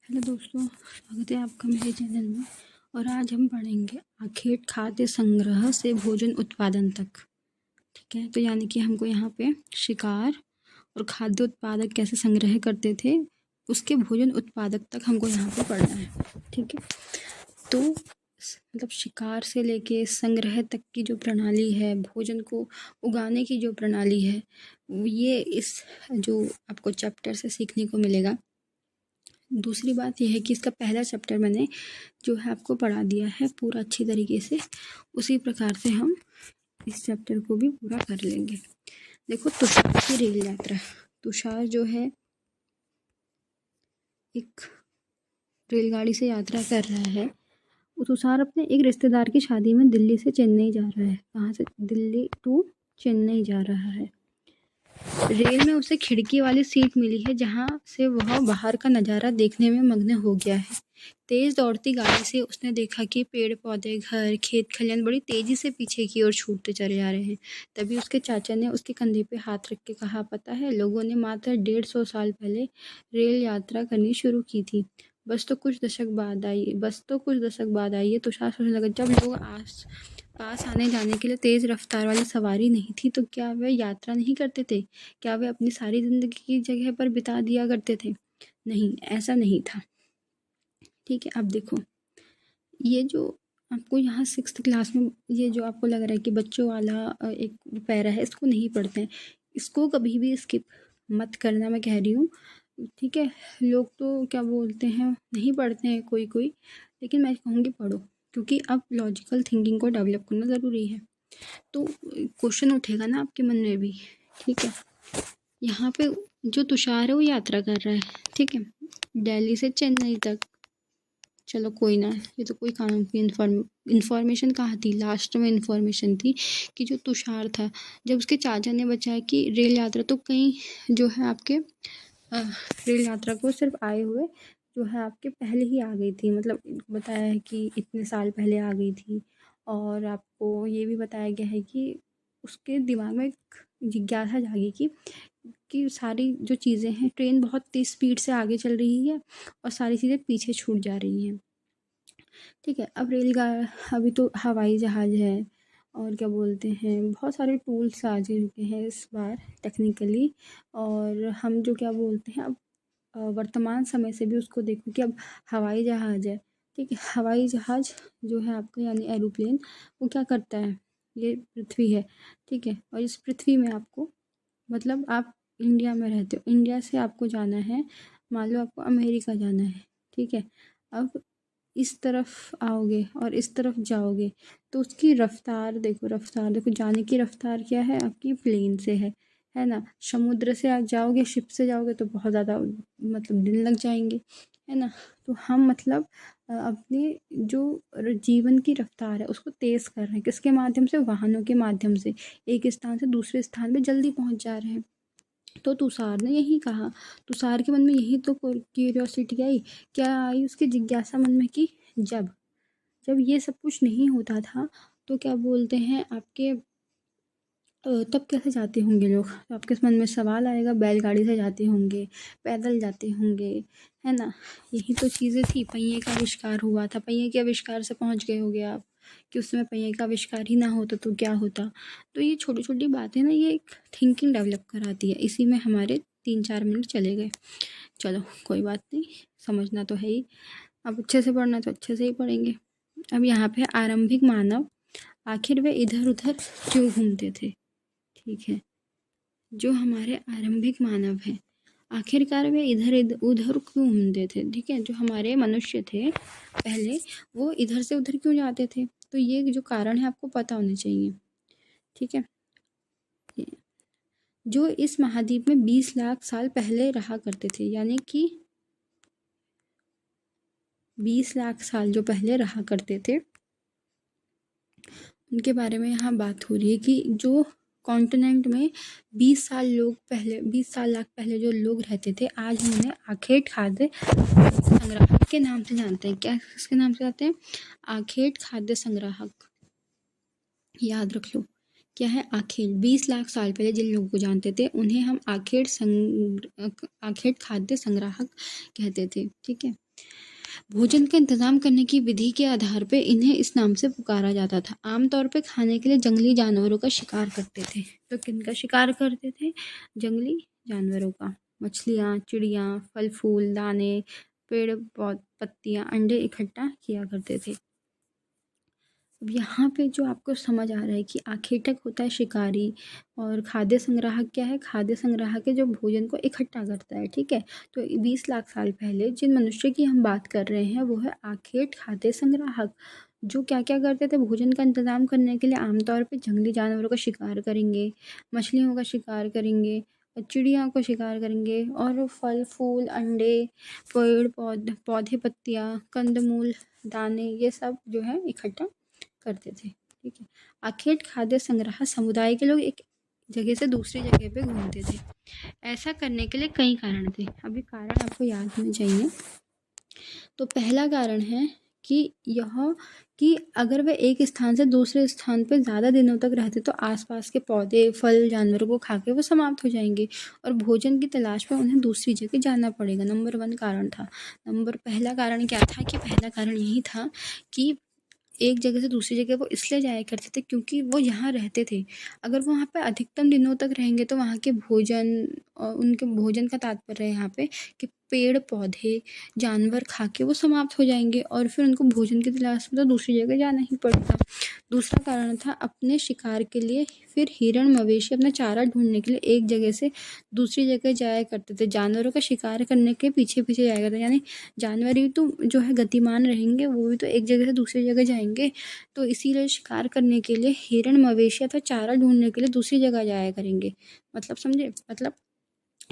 Hello दोस्तों, स्वागत है आपका मेरे चैनल में। और आज हम पढ़ेंगे आखेट खाद्य संग्रह से भोजन उत्पादन तक। ठीक है, तो यानी कि हमको यहाँ पे शिकार और खाद्य उत्पादक कैसे संग्रह करते थे उसके भोजन उत्पादक तक हमको यहाँ पे पढ़ना है। ठीक है, तो मतलब शिकार से लेके संग्रह तक की जो प्रणाली है, भोजन को उगाने की जो प्रणाली है, ये इस जो आपको चैप्टर से सीखने को मिलेगा। दूसरी बात यह है कि इसका पहला चैप्टर मैंने जो है आपको पढ़ा दिया है पूरा अच्छी तरीके से। उसी प्रकार से हम इस चैप्टर को भी पूरा कर लेंगे। देखो, तुषार की रेल यात्रा। तुषार जो है एक रेलगाड़ी से यात्रा कर रहा है। तुषार अपने एक रिश्तेदार की शादी में दिल्ली से चेन्नई जा रहा है। कहाँ से? दिल्ली टू चेन्नई जा रहा है। रेल में उसे खिड़की वाली सीट मिली है जहाँ से वह बाहर का नज़ारा देखने में मग्न हो गया है। तेज दौड़ती गाड़ी से उसने देखा कि पेड़ पौधे, घर, खेत खलियान बड़ी तेजी से पीछे की ओर छूटते चले जा रहे हैं। तभी उसके चाचा ने उसके कंधे पे हाथ रख के कहा, पता है, लोगों ने मात्र 150 साल पहले रेल यात्रा करनी शुरू की थी। बस तो कुछ दशक बाद आई है। तुषार सोचने लगा, जब लोग पास आने जाने के लिए तेज रफ्तार वाली सवारी नहीं थी तो क्या वे यात्रा नहीं करते थे? क्या वे अपनी सारी जिंदगी की जगह पर बिता दिया करते थे? नहीं, ऐसा नहीं था। ठीक है, अब देखो, ये जो आपको यहाँ 6th क्लास में ये जो आपको लग रहा है कि बच्चों वाला एक पैरा है, इसको नहीं पढ़ते हैं। इसको कभी भी स्किप मत करना, मैं कह रही हूँ। ठीक है, लोग तो क्या बोलते हैं, नहीं पढ़ते हैं कोई कोई, लेकिन मैं कहूँगी पढ़ो, क्योंकि अब लॉजिकल थिंकिंग को डेवलप करना ज़रूरी है। तो क्वेश्चन उठेगा ना आपके मन में भी। ठीक है, यहाँ पे जो तुषार है वो यात्रा कर रहा है। ठीक है, दिल्ली से चेन्नई तक। चलो कोई ना, ये तो कोई काम की इन्फॉर्मेशन कहाँ थी, लास्ट में इन्फॉर्मेशन थी कि जो तुषार था, जब उसके चाचा ने बताया कि रेल यात्रा तो कहीं जो है आपके रेल यात्रा को सिर्फ आए हुए जो है आपके पहले ही आ गई थी, मतलब बताया है कि इतने साल पहले आ गई थी। और आपको ये भी बताया गया है कि उसके दिमाग में एक जिज्ञासा जागी कि सारी जो चीज़ें हैं, ट्रेन बहुत तेज़ स्पीड से आगे चल रही है और सारी चीज़ें पीछे छूट जा रही हैं। ठीक है, अब अभी तो हवाई जहाज़ है और क्या बोलते हैं, बहुत सारे टूल्स आ चुके हैं इस बार टेक्निकली। और हम जो क्या बोलते हैं, अब वर्तमान समय से भी उसको देखो कि अब हवाई जहाज़ है। ठीक है, हवाई जहाज़ जो है आपका यानी एरोप्लेन, वो क्या करता है, ये पृथ्वी है। ठीक है, और इस पृथ्वी में आपको, मतलब आप इंडिया में रहते हो, इंडिया से आपको जाना है, मान लो आपको अमेरिका जाना है। ठीक है, अब इस तरफ आओगे और इस तरफ जाओगे तो उसकी रफ्तार देखो, जाने की रफ्तार क्या है आपकी, प्लेन से है ना। समुद्र से आप जाओगे, शिप से जाओगे तो बहुत ज़्यादा मतलब दिन लग जाएंगे, है ना। तो हम मतलब अपने जो जीवन की रफ्तार है उसको तेज़ कर रहे हैं, किसके माध्यम से? वाहनों के माध्यम से। एक स्थान से दूसरे स्थान पे जल्दी पहुंच जा रहे हैं। तो तुषार ने यही कहा, तुषार के मन में यही तो क्यूरियोसिटी आई, क्या आई उसकी जिज्ञासा मन में कि जब जब ये सब कुछ नहीं होता था तो क्या बोलते हैं आपके तब कैसे जाते होंगे लोग? तो आपके मन में सवाल आएगा, बैलगाड़ी से जाते होंगे, पैदल जाते होंगे, है ना। यही तो चीज़ें थी। पहिए का आविष्कार हुआ था, पहिए के आविष्कार से पहुंच गए होगे आप कि उस समय पहिए का आविष्कार ही ना होता तो क्या होता। तो ये छोटी छोटी बातें ना, ये एक थिंकिंग डेवलप कराती है। इसी में हमारे 3-4 मिनट चले गए। चलो कोई बात नहीं, समझना तो है ही। अब अच्छे से पढ़ना तो अच्छे से ही पढ़ेंगे। अब यहाँ पे आरंभिक मानव, आखिर वे इधर उधर क्यों घूमते थे? ठीक है, जो हमारे आरंभिक मानव हैं, आखिरकार वे इधर उधर क्यों घूमते थे? ठीक है, जो हमारे मनुष्य थे पहले, वो इधर से उधर क्यों जाते थे? तो ये जो कारण है आपको पता होने चाहिए। ठीक है, जो इस महाद्वीप में 20 लाख साल पहले रहा करते थे, यानी कि 20 लाख साल जो पहले रहा करते थे, उनके बारे में यहाँ बात हो रही है कि जो कॉन्टिनेंट में 20 साल लाख पहले जो लोग रहते थे, आज हम उन्हें आखेट खाद्य संग्राहक के नाम से जानते हैं। क्या किसके नाम से जानते हैं? आखेट खाद्य संग्राहक। याद रख लो, क्या है? आखेट। 20 लाख साल पहले जिन लोगों को जानते थे उन्हें हम आखेट खाद्य संग्राहक कहते थे। ठीक है, भोजन का इंतजाम करने की विधि के आधार पे इन्हें इस नाम से पुकारा जाता था। आमतौर पे खाने के लिए जंगली जानवरों का शिकार करते थे। तो किनका शिकार करते थे? जंगली जानवरों का। मछलियाँ, चिड़ियाँ, फल फूल, दाने, पेड़ पत्तियाँ, अंडे इकट्ठा किया करते थे। अब यहाँ पे जो आपको समझ आ रहा है कि आखेटक होता है शिकारी और खाद्य संग्राहक क्या है? खाद्य संग्राहक है जो भोजन को इकट्ठा करता है, ठीक है? तो 20 लाख साल पहले जिन मनुष्य की हम बात कर रहे हैं वो है आखेट खाद्य संग्राहक, जो क्या-क्या करते थे भोजन का इंतज़ाम करने के लिए आमतौर पे जंगली जानवरों का शिकार करेंगे, मछलियों का शिकार करेंगे, चिड़िया को शिकार करेंगे और फल फूल, अंडे, पौधे, पत्तियाँ, कंदमूल, दाने ये सब जो है इकट्ठा करते थे, ठीक है। आखेट खाद्य संग्रह समुदाय के लोग एक जगह से दूसरी जगह पे घूमते थे। ऐसा करने के लिए कई कारण थे। अभी कारण आपको याद होने चाहिए। तो पहला कारण है कि यह कि अगर वे एक स्थान से दूसरे स्थान पे ज़्यादा दिनों तक रहते तो आसपास के पौधे, फल, जानवरों को खा के वो समाप्त हो जाएंगे और भोजन की तलाश में उन्हें दूसरी जगह जाना पड़ेगा। नंबर 1 कारण था। पहला कारण क्या था कि पहला कारण यही था कि एक जगह से दूसरी जगह वो इसलिए जाया करते थे क्योंकि वो यहाँ रहते थे। अगर वो वहाँ पे अधिकतम दिनों तक रहेंगे तो वहाँ के भोजन उनके भोजन का तात्पर्य है यहाँ पे कि पेड़-पौधे, जानवर खा के वो समाप्त हो जाएँगे और फिर उनको भोजन की तलाश में तो दूसरी जगह जाना ही पड़ेगा। दूसरा कारण था अपने शिकार के लिए फिर हिरण, मवेशी अपना चारा ढूँढने के लिए एक जगह से दूसरी जगह जाया करते थे। जानवरों का शिकार करने के पीछे-पीछे जाया करते थे, यानी जानवर भी तो जो है गतिमान रहेंगे, वो भी तो एक जगह से दूसरी जगह जाएँगे। तो इसीलिए शिकार करने के लिए हिरण, मवेशी अथवा चारा ढूँढने के लिए दूसरी जगह जाया करेंगे। मतलब समझे? मतलब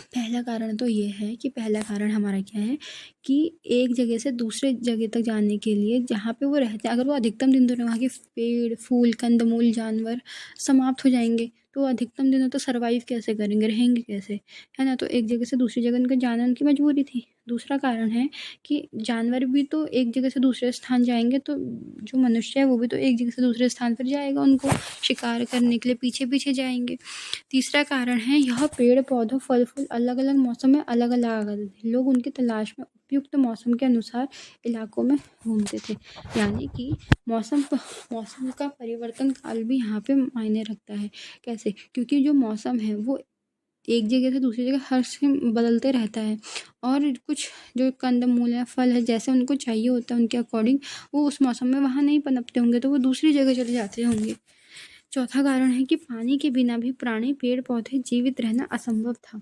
पहला कारण तो ये है कि पहला कारण हमारा क्या है कि एक जगह से दूसरे जगह तक जाने के लिए जहाँ पे वो रहते हैं, अगर वो अधिकतम दिन तो वहाँ के पेड़, फूल, कंदमूल, जानवर समाप्त हो जाएँगे, तो वो अधिकतम दिनों तो सर्वाइव कैसे करेंगे, रहेंगे कैसे? है ना? तो एक जगह से दूसरी जगह उनका जाना उनकी मजबूरी थी। दूसरा कारण है कि जानवर भी तो एक जगह से दूसरे स्थान जाएँगे, तो जो मनुष्य है वो भी तो एक जगह से दूसरे स्थान पर जाएगा, उनको शिकार करने के लिए पीछे-पीछे जाएँगे। तीसरा कारण है यह पेड़ पौधों फल फूल अलग अलग मौसम में अलग अलग आते थे। लोग उनकी तलाश में उपयुक्त मौसम के अनुसार इलाकों में घूमते थे। यानी कि मौसम का परिवर्तन काल भी यहाँ पे मायने रखता है। कैसे? क्योंकि जो मौसम है वो एक जगह से दूसरी जगह हर समय बदलते रहता है और कुछ जो कंदमूल है, फल है, जैसे उनको चाहिए होता है उनके अकॉर्डिंग वो उस मौसम में वहाँ नहीं पनपते होंगे, तो वो दूसरी जगह चले जाते होंगे। चौथा कारण है कि पानी के बिना भी प्राणी, पेड़ पौधे जीवित रहना असंभव था।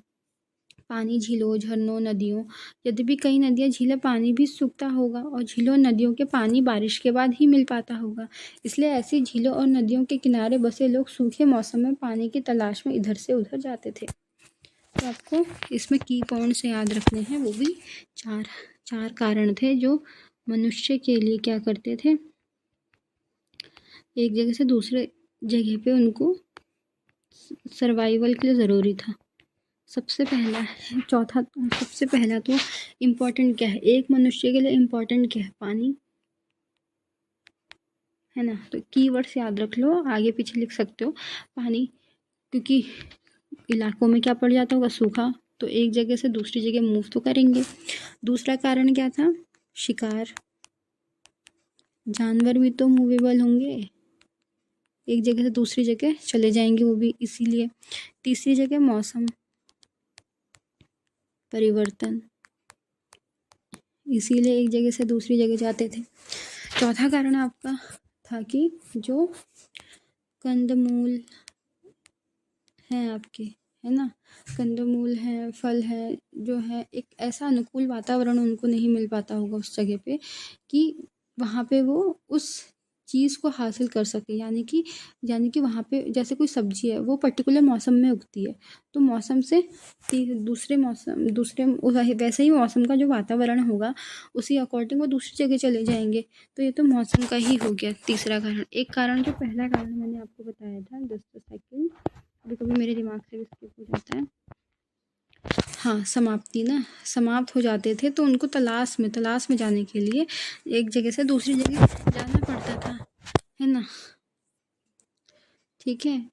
पानी झीलों, झरनों, नदियों, यद्यपि कई नदियाँ झीलें पानी भी सूखता होगा और झीलों नदियों के पानी बारिश के बाद ही मिल पाता होगा। इसलिए ऐसी झीलों और नदियों के किनारे बसे लोग सूखे मौसम में पानी की तलाश में इधर से उधर जाते थे। तो आपको इसमें की पॉइंट्स याद रखने हैं, वो भी चार कारण थे जो मनुष्य के लिए क्या करते थे, एक जगह से दूसरे जगह पे उनको सर्वाइवल के लिए ज़रूरी था। सबसे पहला तो इम्पोर्टेंट क्या है, एक मनुष्य के लिए इम्पोर्टेंट क्या है? पानी, है ना? तो कीवर्ड्स याद रख लो, आगे पीछे लिख सकते हो। पानी, क्योंकि इलाकों में क्या पड़ जाता होगा? सूखा, तो एक जगह से दूसरी जगह मूव तो करेंगे। दूसरा कारण क्या था? शिकार, जानवर भी तो मूवेबल होंगे, एक जगह से दूसरी जगह चले जाएंगे वो भी इसीलिए। तीसरी जगह मौसम परिवर्तन, इसीलिए एक जगह से दूसरी जगह जाते थे। चौथा कारण आपका था कि जो कंदमूल हैं आपके, है ना, कंदमूल हैं, फल हैं, जो है एक ऐसा अनुकूल वातावरण उनको नहीं मिल पाता होगा उस जगह पे कि वहाँ पे वो उस चीज़ को हासिल कर सके। यानी कि वहाँ पे जैसे कोई सब्जी है वो पर्टिकुलर मौसम में उगती है, तो मौसम से वैसे ही मौसम का जो वातावरण होगा उसी अकॉर्डिंग वो दूसरी जगह चले जाएंगे। तो ये तो मौसम का ही हो गया तीसरा कारण। एक कारण जो पहला कारण मैंने आपको बताया था, जस्ट सेकंड, कभी-कभी मेरे दिमाग से भी स्किप हो जाता है। हाँ, समाप्त हो जाते थे तो उनको तलाश में जाने के लिए एक जगह से दूसरी जगह जाना पड़ता था, है ना? ठीक है?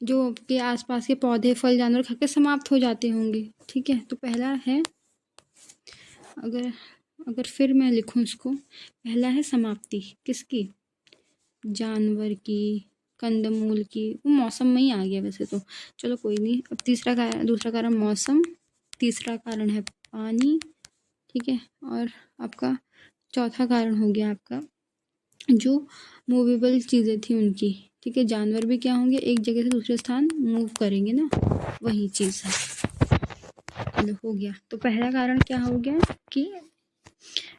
जो आपके आसपास के पौधे, फल, जानवर खा के समाप्त हो जाते होंगे, ठीक है? तो पहला है, अगर अगर फिर मैं लिखूँ इसको, पहला है समाप्ति, किसकी? जानवर की, कंदमूल की, वो मौसम में ही आ गया वैसे तो, चलो कोई नहीं। अब दूसरा कारण मौसम, तीसरा कारण है पानी, ठीक है। और आपका चौथा कारण हो गया आपका जो मूवेबल चीज़ें थी उनकी, ठीक है। जानवर भी क्या होंगे, एक जगह से दूसरे स्थान मूव करेंगे ना, वही चीज़ है। चलो हो गया। तो पहला कारण क्या हो गया कि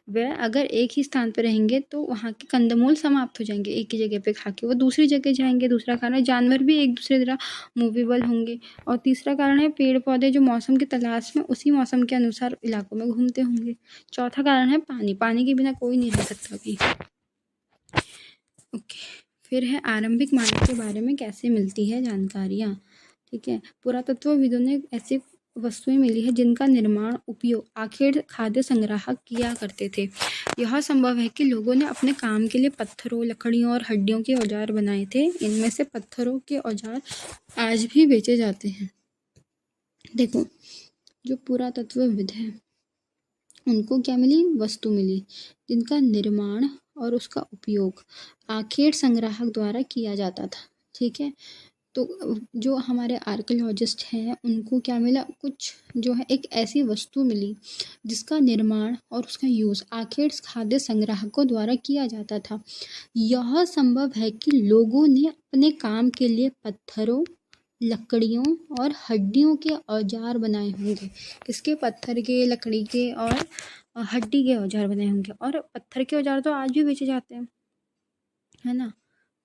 वह अगर एक ही स्थान पर रहेंगे तो वहाँ के कंदमूल समाप्त हो जाएंगे, एक ही जगह पे खा के वो दूसरी जगह जाएंगे। दूसरा कारण है जानवर भी एक दूसरे तरह मूवेबल होंगे। और तीसरा कारण है पेड़ पौधे जो मौसम की तलाश में उसी मौसम के अनुसार इलाकों में घूमते होंगे। चौथा कारण है पानी, पानी के बिना कोई नहीं रह सकता भी। ओके, फिर है आरंभिक मानव के बारे में कैसे मिलती है जानकारियाँ, ठीक है। पुरातत्वविदों ने ऐसी वस्तुएं मिली है जिनका निर्माण उपयोग आखिर खाद्य संग्राहक किया करते थे। यह संभव है कि लोगों ने अपने काम के लिए पत्थरों, लकड़ियों और हड्डियों के औजार बनाए थे। इनमें से पत्थरों के औजार आज भी बेचे जाते हैं। देखो, जो पुरातत्वविद है उनको क्या मिली, वस्तु मिली जिनका निर्माण और उसका उपयोग आखेट संग्राहक द्वारा किया जाता था, ठीक है। तो जो हमारे आर्कियोलॉजिस्ट हैं उनको क्या मिला, कुछ जो है एक ऐसी वस्तु मिली जिसका निर्माण और उसका यूज़ आखेट खाद्य संग्राहकों द्वारा किया जाता था। यह संभव है कि लोगों ने अपने काम के लिए पत्थरों, लकड़ियों और हड्डियों के औजार बनाए होंगे। किसके? पत्थर के, लकड़ी के और हड्डी के औजार बनाए होंगे। और पत्थर के औजार तो आज भी बेचे जाते हैं, है ना।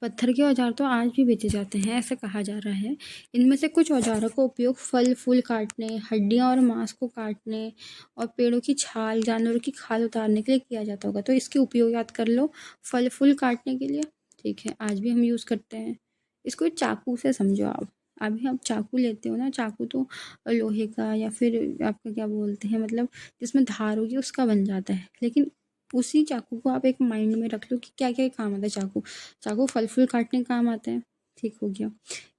पत्थर के औजार तो आज भी बेचे जाते हैं, ऐसा कहा जा रहा है। इनमें से कुछ औजारों का उपयोग फल फूल काटने, हड्डियां और मांस को काटने और पेड़ों की छाल, जानवरों की खाल उतारने के लिए किया जाता होगा। तो इसके उपयोग याद कर लो, फल फूल काटने के लिए, ठीक है, आज भी हम यूज़ करते हैं। इसको चाकू से समझो आप। अभी आप चाकू लेते हो ना, चाकू तो लोहे का या फिर आपका क्या बोलते हैं, मतलब जिसमें धार होगी उसका बन जाता है। लेकिन उसी चाकू को आप एक माइंड में रख लो कि क्या क्या काम आता है चाकू। चाकू फल फूल काटने का काम आता है, ठीक हो गया।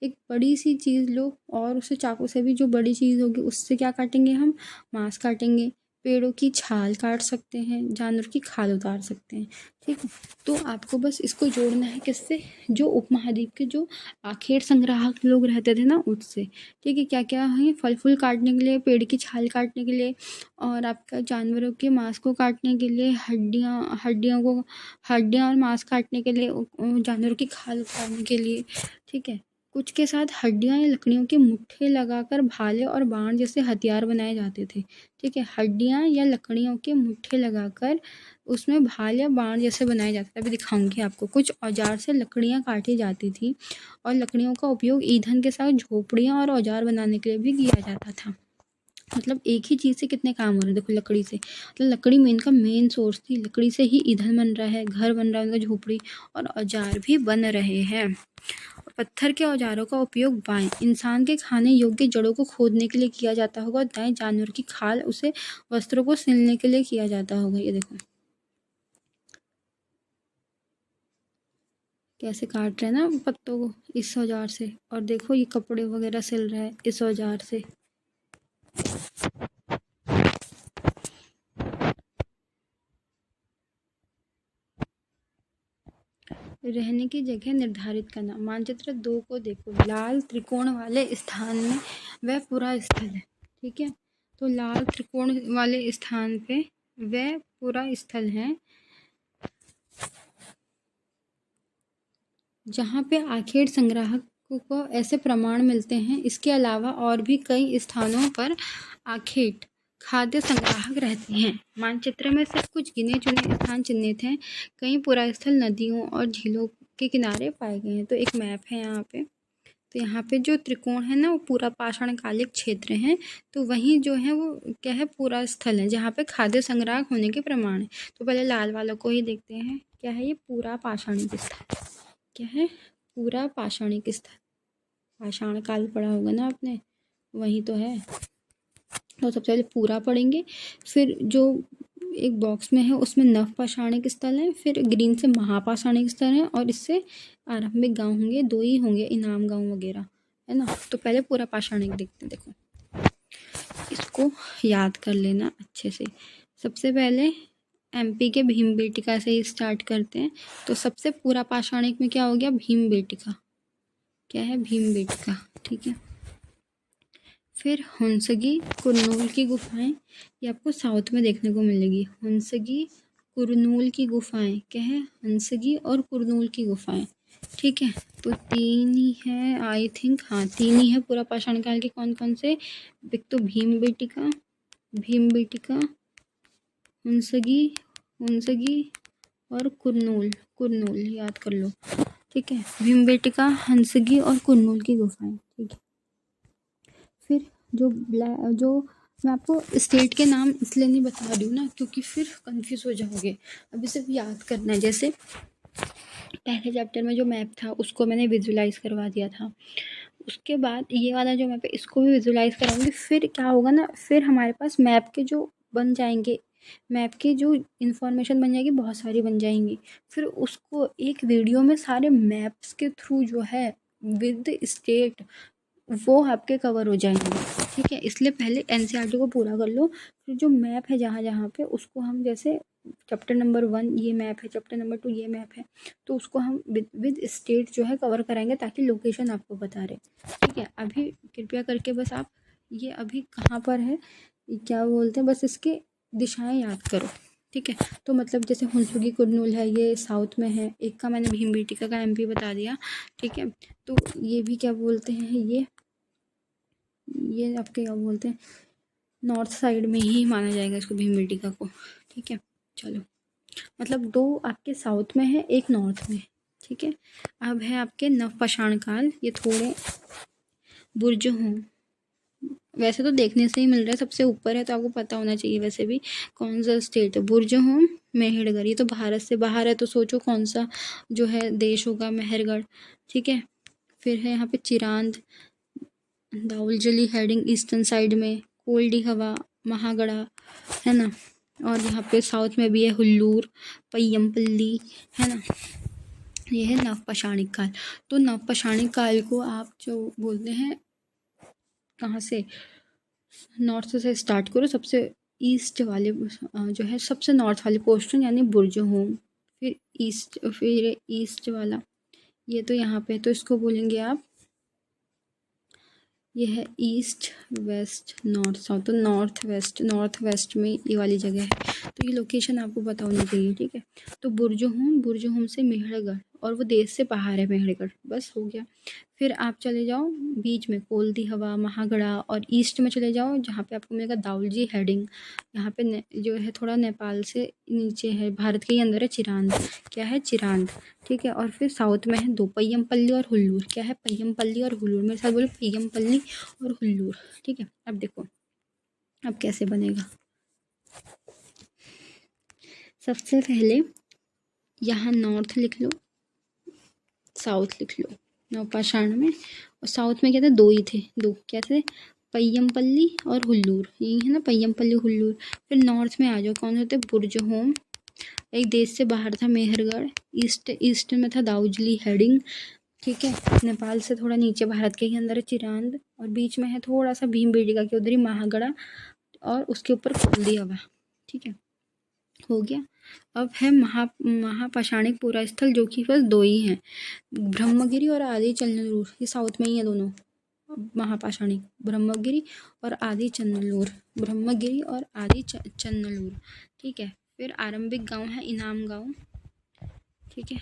एक बड़ी सी चीज़ लो और उसे चाकू से भी जो बड़ी चीज़ होगी उससे क्या काटेंगे हम, मांस काटेंगे। पेड़ों की छाल काट सकते हैं, जानवर की खाल उतार सकते हैं, ठीक है। तो आपको बस इसको जोड़ना है किससे, जो उपमहाद्वीप के जो आखेट संग्राहक लोग रहते थे ना उससे, ठीक है। क्या क्या है, फल फूल काटने के लिए, पेड़ की छाल काटने के लिए और आपका जानवरों के मांस को काटने के लिए, हड्डियाँ और मांस काटने के लिए, जानवरों की खाल उतारने के लिए, ठीक है। कुछ के साथ हड्डियाँ या लकड़ियों के मुट्ठे लगाकर भाले और बाण जैसे हथियार बनाए जाते थे, ठीक है। हड्डियाँ या लकड़ियों के मुट्ठे लगाकर उसमें भाल या बाण जैसे बनाए जाते थे। अभी दिखाऊंगी आपको। कुछ औजार से लकड़ियाँ काटी जाती थी और लकड़ियों का उपयोग ईंधन के साथ झोपड़ियाँ और औजार बनाने के लिए भी किया जाता था। मतलब एक ही चीज़ से कितने काम हो रहे हैं, देखो लकड़ी से, मतलब लकड़ी मेन सोर्स थी। लकड़ी से ही ईंधन बन रहा है, घर बन रहा है उनका, झोपड़ी और औजार भी बन रहे हैं। पत्थर के औजारों का उपयोग बाएं इंसान के खाने योग्य जड़ों को खोदने के लिए किया जाता होगा, और दाएं जानवर की खाल उसे वस्त्रों को सिलने के लिए किया जाता होगा। ये देखो कैसे काट रहे हैं ना पत्तों को इस औजार से, और देखो ये कपड़े वगैरह सिल रहा है इस औजार से। रहने की जगह निर्धारित करना। मानचित्र 2 को देखो, लाल त्रिकोण वाले स्थान में वह पूरा स्थल है, ठीक है। तो लाल त्रिकोण वाले स्थान पे वह पूरा स्थल है जहाँ पे आखेट संग्राहकों को ऐसे प्रमाण मिलते हैं। इसके अलावा और भी कई स्थानों पर आखेट खाद्य संग्राहक रहते हैं। मानचित्र में सिर्फ कुछ गिने चुने स्थान चिन्हित हैं। कई पुरास्थल नदियों और झीलों के किनारे पाए गए हैं। तो एक मैप है यहाँ पे। तो यहाँ पे जो त्रिकोण है ना वो पूरा पाषाणकालिक क्षेत्र है। तो वहीं जो है वो क्या है, पूरा स्थल है जहाँ पे खाद्य संग्रह होने के प्रमाण है। तो पहले लाल वालों को ही देखते हैं। क्या है ये, पूरा पाषाणिक स्थल। क्या है, पूरा पाषाणिक स्थल। पाषाण काल पढ़ा होगा ना आपने, वही तो है। तो सबसे पहले पूरा पढ़ेंगे, फिर जो एक बॉक्स में है उसमें नव पाषाणिक स्थल है, फिर ग्रीन से महापाषाणिक स्थल है, और इससे आरंभिक गांव होंगे, 2 ही होंगे, इनाम गांव वगैरह, है ना। तो पहले पूरा पाषाणिक देखते हैं। देखो इसको याद कर लेना अच्छे से। सबसे पहले एमपी के भीमबेटका से ही स्टार्ट करते हैं। तो सबसे पूरा पाषाणिक में क्या हो गया, भीमबेटका, क्या है, भीमबेटका, ठीक है। फिर हुंसगी कुरनूल की गुफाएं, ये आपको साउथ में देखने को मिलेगी। हुंसगी कुरनूल की गुफाएं, क्या है, हुंसगी और कुरनूल की गुफाएं, ठीक है। तो 3 ही है आई थिंक, हाँ 3 ही है पूरा पाषाण काल के। कौन कौन से, एक तो भीमबेटका, भीमबेटका, हुंसगी, हुंसगी और कुरनूल, कुरनूल याद कर लो, ठीक है। भीमबेटका, हुंसगी और कुरनूल की गुफाएं, ठीक है। फिर जो मैं आपको स्टेट के नाम इसलिए नहीं बता रही हूँ ना, क्योंकि फिर कंफ्यूज हो जाओगे। अभी सिर्फ याद करना है। जैसे पहले चैप्टर में जो मैप था उसको मैंने विजुलाइज करवा दिया था, उसके बाद ये वाला जो मैप है इसको भी विजुलाइज कराऊंगी। फिर क्या होगा ना, फिर हमारे पास मैप के जो बन जाएंगे, मैप की जो इन्फॉर्मेशन बन जाएगी, बहुत सारी बन जाएंगी। फिर उसको एक वीडियो में सारे मैप्स के थ्रू जो है विद स्टेट वो आपके कवर हो जाएंगे, ठीक है। इसलिए पहले एनसीईआरटी को पूरा कर लो। फिर जो मैप है जहाँ जहाँ पे, उसको हम जैसे चैप्टर नंबर 1 ये मैप है, चैप्टर नंबर 2 ये मैप है, तो उसको हम विद स्टेट जो है कवर कराएंगे, ताकि लोकेशन आपको बता रहे, ठीक है। अभी कृपया करके बस आप ये अभी कहाँ पर है, क्या बोलते हैं, बस इसके दिशाएं याद करो, ठीक है। तो मतलब जैसे हुंसुगी कुरनूल है, ये साउथ में है। एक का मैंने भीमबेटका का एमपी बता दिया, ठीक है। तो ये भी क्या बोलते हैं, ये आपके क्या बोलते हैं, नॉर्थ साइड में ही माना जाएगा इसको, भीमबेटका को, ठीक है। चलो, मतलब 2 आपके साउथ में है, एक नॉर्थ में, ठीक है। अब है आपके नवपाषाण काल, ये थोड़े बुर्ज हों, वैसे तो देखने से ही मिल रहा है, सबसे ऊपर है तो आपको पता होना चाहिए वैसे भी कौन सा स्टेट है। बुर्ज होम मेहरगढ़, ये तो भारत से बाहर है, तो सोचो कौन सा जो है देश होगा, मेहरगढ़, ठीक है। फिर है यहाँ पे चिरांद, दाउलजली हेडिंग ईस्टर्न साइड में, कोल्डी हवा, महागड़ा, है ना। और यहाँ पे साउथ में भी है हुल्लूर, पय्यमपल्ली, है ना। ये है नवपाषाणिक काल। तो नवपाषाणिक काल को आप जो बोलते हैं, कहाँ से, नॉर्थ से स्टार्ट करो, सबसे ईस्ट वाले जो है सबसे नॉर्थ वाले पोर्शन यानी बुर्जहोम, फिर ईस्ट वाला, ये तो यहाँ पे, तो इसको बोलेंगे आप, ये है ईस्ट वेस्ट नॉर्थ साउथ, तो नॉर्थ वेस्ट में ये वाली जगह है। तो ये लोकेशन आपको पता होनी चाहिए, ठीक है। तो बुर्जहोम से मेहरगढ़, और वो देश से बाहर है मेहरगढ़, बस हो गया। फिर आप चले जाओ बीच में कोल्दी हवा, महागड़ा, और ईस्ट में चले जाओ जहाँ पे आपको मिलेगा दाउलजी हेडिंग, यहाँ पे जो है थोड़ा नेपाल से नीचे है, भारत के ही अंदर है, चिरांद, क्या है, चिरांद, ठीक है। और फिर साउथ में है 2, पय्यमपल्ली और हुल्लूर, क्या है, पय्यमपल्ली और हुल्लूर, मेरे साथ बोलो पय्यमपल्ली और हुल्लूर, ठीक है। अब देखो अब कैसे बनेगा। सबसे पहले यहाँ नॉर्थ लिख लो, साउथ लिख लो नवपाषाण में, और साउथ में क्या था, 2 ही थे, 2 क्या थे, पय्यमपल्ली और हुल्लूर, यही है ना, पय्यमपल्ली हुल्लूर। फिर नॉर्थ में आ जाओ, कौन होते, बुर्जहोम, एक देश से बाहर था मेहरगढ़, ईस्ट में था दाउजली हेडिंग, ठीक है। नेपाल से थोड़ा नीचे भारत के ही अंदर है चिरांद, और बीच में है थोड़ा सा भीमबेटका के उधर ही महागड़ा, और उसके ऊपर कोल्दी हवा, ठीक है, हो गया। अब है महापाषाणिक पूरा स्थल, जो कि बस 2 ही हैं, ब्रह्मगिरी और आदि चंदनूर, ये साउथ में ही है दोनों। महापाषाणिक ब्रह्मगिरी और आदि चंदनूर, ब्रह्मगिरी और आदि चंदनूर, ठीक है। फिर आरंभिक गांव है इनाम गांव, ठीक है,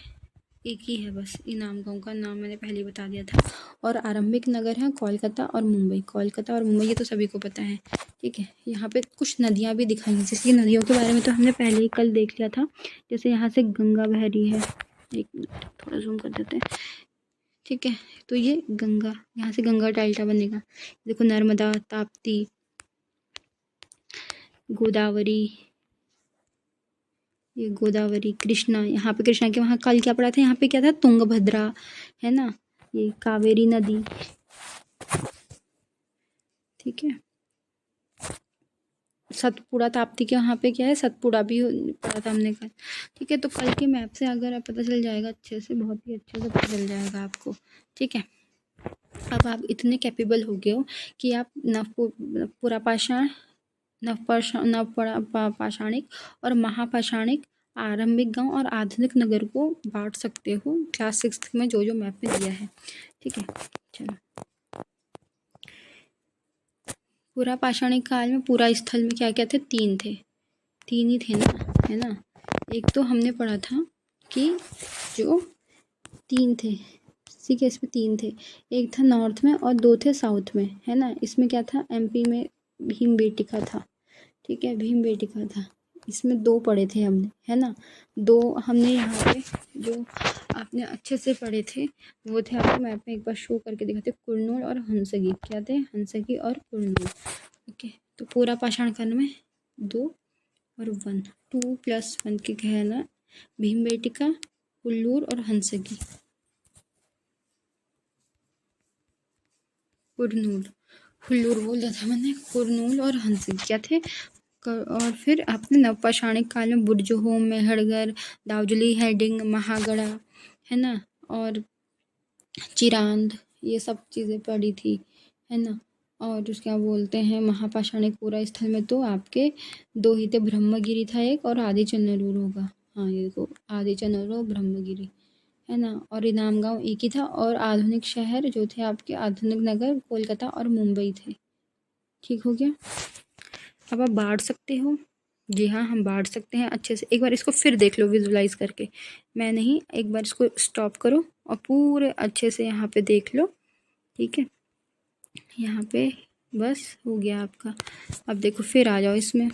एक ही है बस, इनाम गांव का नाम मैंने पहले ही बता दिया था। और आरंभिक नगर है कोलकाता और मुंबई, कोलकाता और मुंबई, ये तो सभी को पता है, ठीक है। यहाँ पे कुछ नदियाँ भी दिखाई हैं, जैसे नदियों के बारे में तो हमने पहले ही कल देख लिया था। जैसे यहाँ से गंगा बह रही है, एक मिनट थोड़ा जूम कर देते हैं, ठीक है। तो ये गंगा, यहाँ से गंगा डेल्टा बनेगा, देखो नर्मदा, ताप्ती, गोदावरी, ये गोदावरी, कृष्णा, यहाँ पे कृष्णा के वहाँ कल क्या पढ़ा था, यहाँ पे क्या था, तुंगभद्रा, है ना, ये कावेरी नदी, ठीक है। सतपुड़ा, ताप्ती के वहाँ पे क्या है, सतपुड़ा भी पढ़ा था हमने कल, ठीक है। तो कल के मैप से अगर पता चल जाएगा अच्छे से, बहुत ही अच्छे से पता चल जाएगा आपको, ठीक है। अब आप इतने कैपेबल हो गए हो कि आप पूरा पाषाण, नवपाषाणिक और महापाषाणिक आरंभिक गांव और आधुनिक नगर को बांट सकते हो क्लास 6 में जो मैप में दिया है। ठीक है, चलो। पूरा पाषाणिक काल में पूरा स्थल में क्या क्या थे? 3 थे, 3 ही थे ना, है ना। एक तो हमने पढ़ा था कि जो 3 थे, ठीक है, इसमें 3 थे, एक था नॉर्थ में और 2 थे साउथ में, है ना। इसमें क्या था? एमपी में भीमबेटका था, ठीक है, भीमबेटका था। इसमें 2 पढ़े थे हमने, है ना। 2 हमने यहाँ पे जो आपने अच्छे से पढ़े थे वो थे, आपको मैप में एक बार शो करके दिखाते, कुरनूल और हंसगी। क्या थे? हंसगी और कुरनूल। ओके, तो पूरा पाषाण काल में 2 और 1, 2 + 1 के कहना भीमबेटका, कुल्लूर और हंसगी। कुरनूल, हुल्लूर बोला था मैंने, कुरनूल और हंसगी क्या थे? और फिर आपने नवपाषाणिक काल में बुर्जहोम, मेहड़गढ़, दावजली हेडिंग, महागढ़ा, है ना, और चिरांद, ये सब चीज़ें पढ़ी थी, है ना। और उसके क्या बोलते हैं, महापाषाणिक पूरा स्थल में तो आपके 2 ही थे, ब्रह्मगिरी था एक और आदिचनल्लूर होगा। हाँ, ये देखो, आदिचनल्लूर और ब्रह्मगिरी, है ना। और इनाम गांव एक ही था, और आधुनिक शहर जो थे आपके, आधुनिक नगर कोलकाता और मुंबई थे। ठीक हो गया। अब आप बांट सकते हो। जी हाँ, हम बांट सकते हैं अच्छे से। एक बार इसको फिर देख लो विजुलाइज करके, मैं नहीं, एक बार इसको स्टॉप करो और पूरे अच्छे से यहाँ पे देख लो। ठीक है, यहाँ पे बस हो गया आपका। अब देखो फिर आ जाओ इसमें।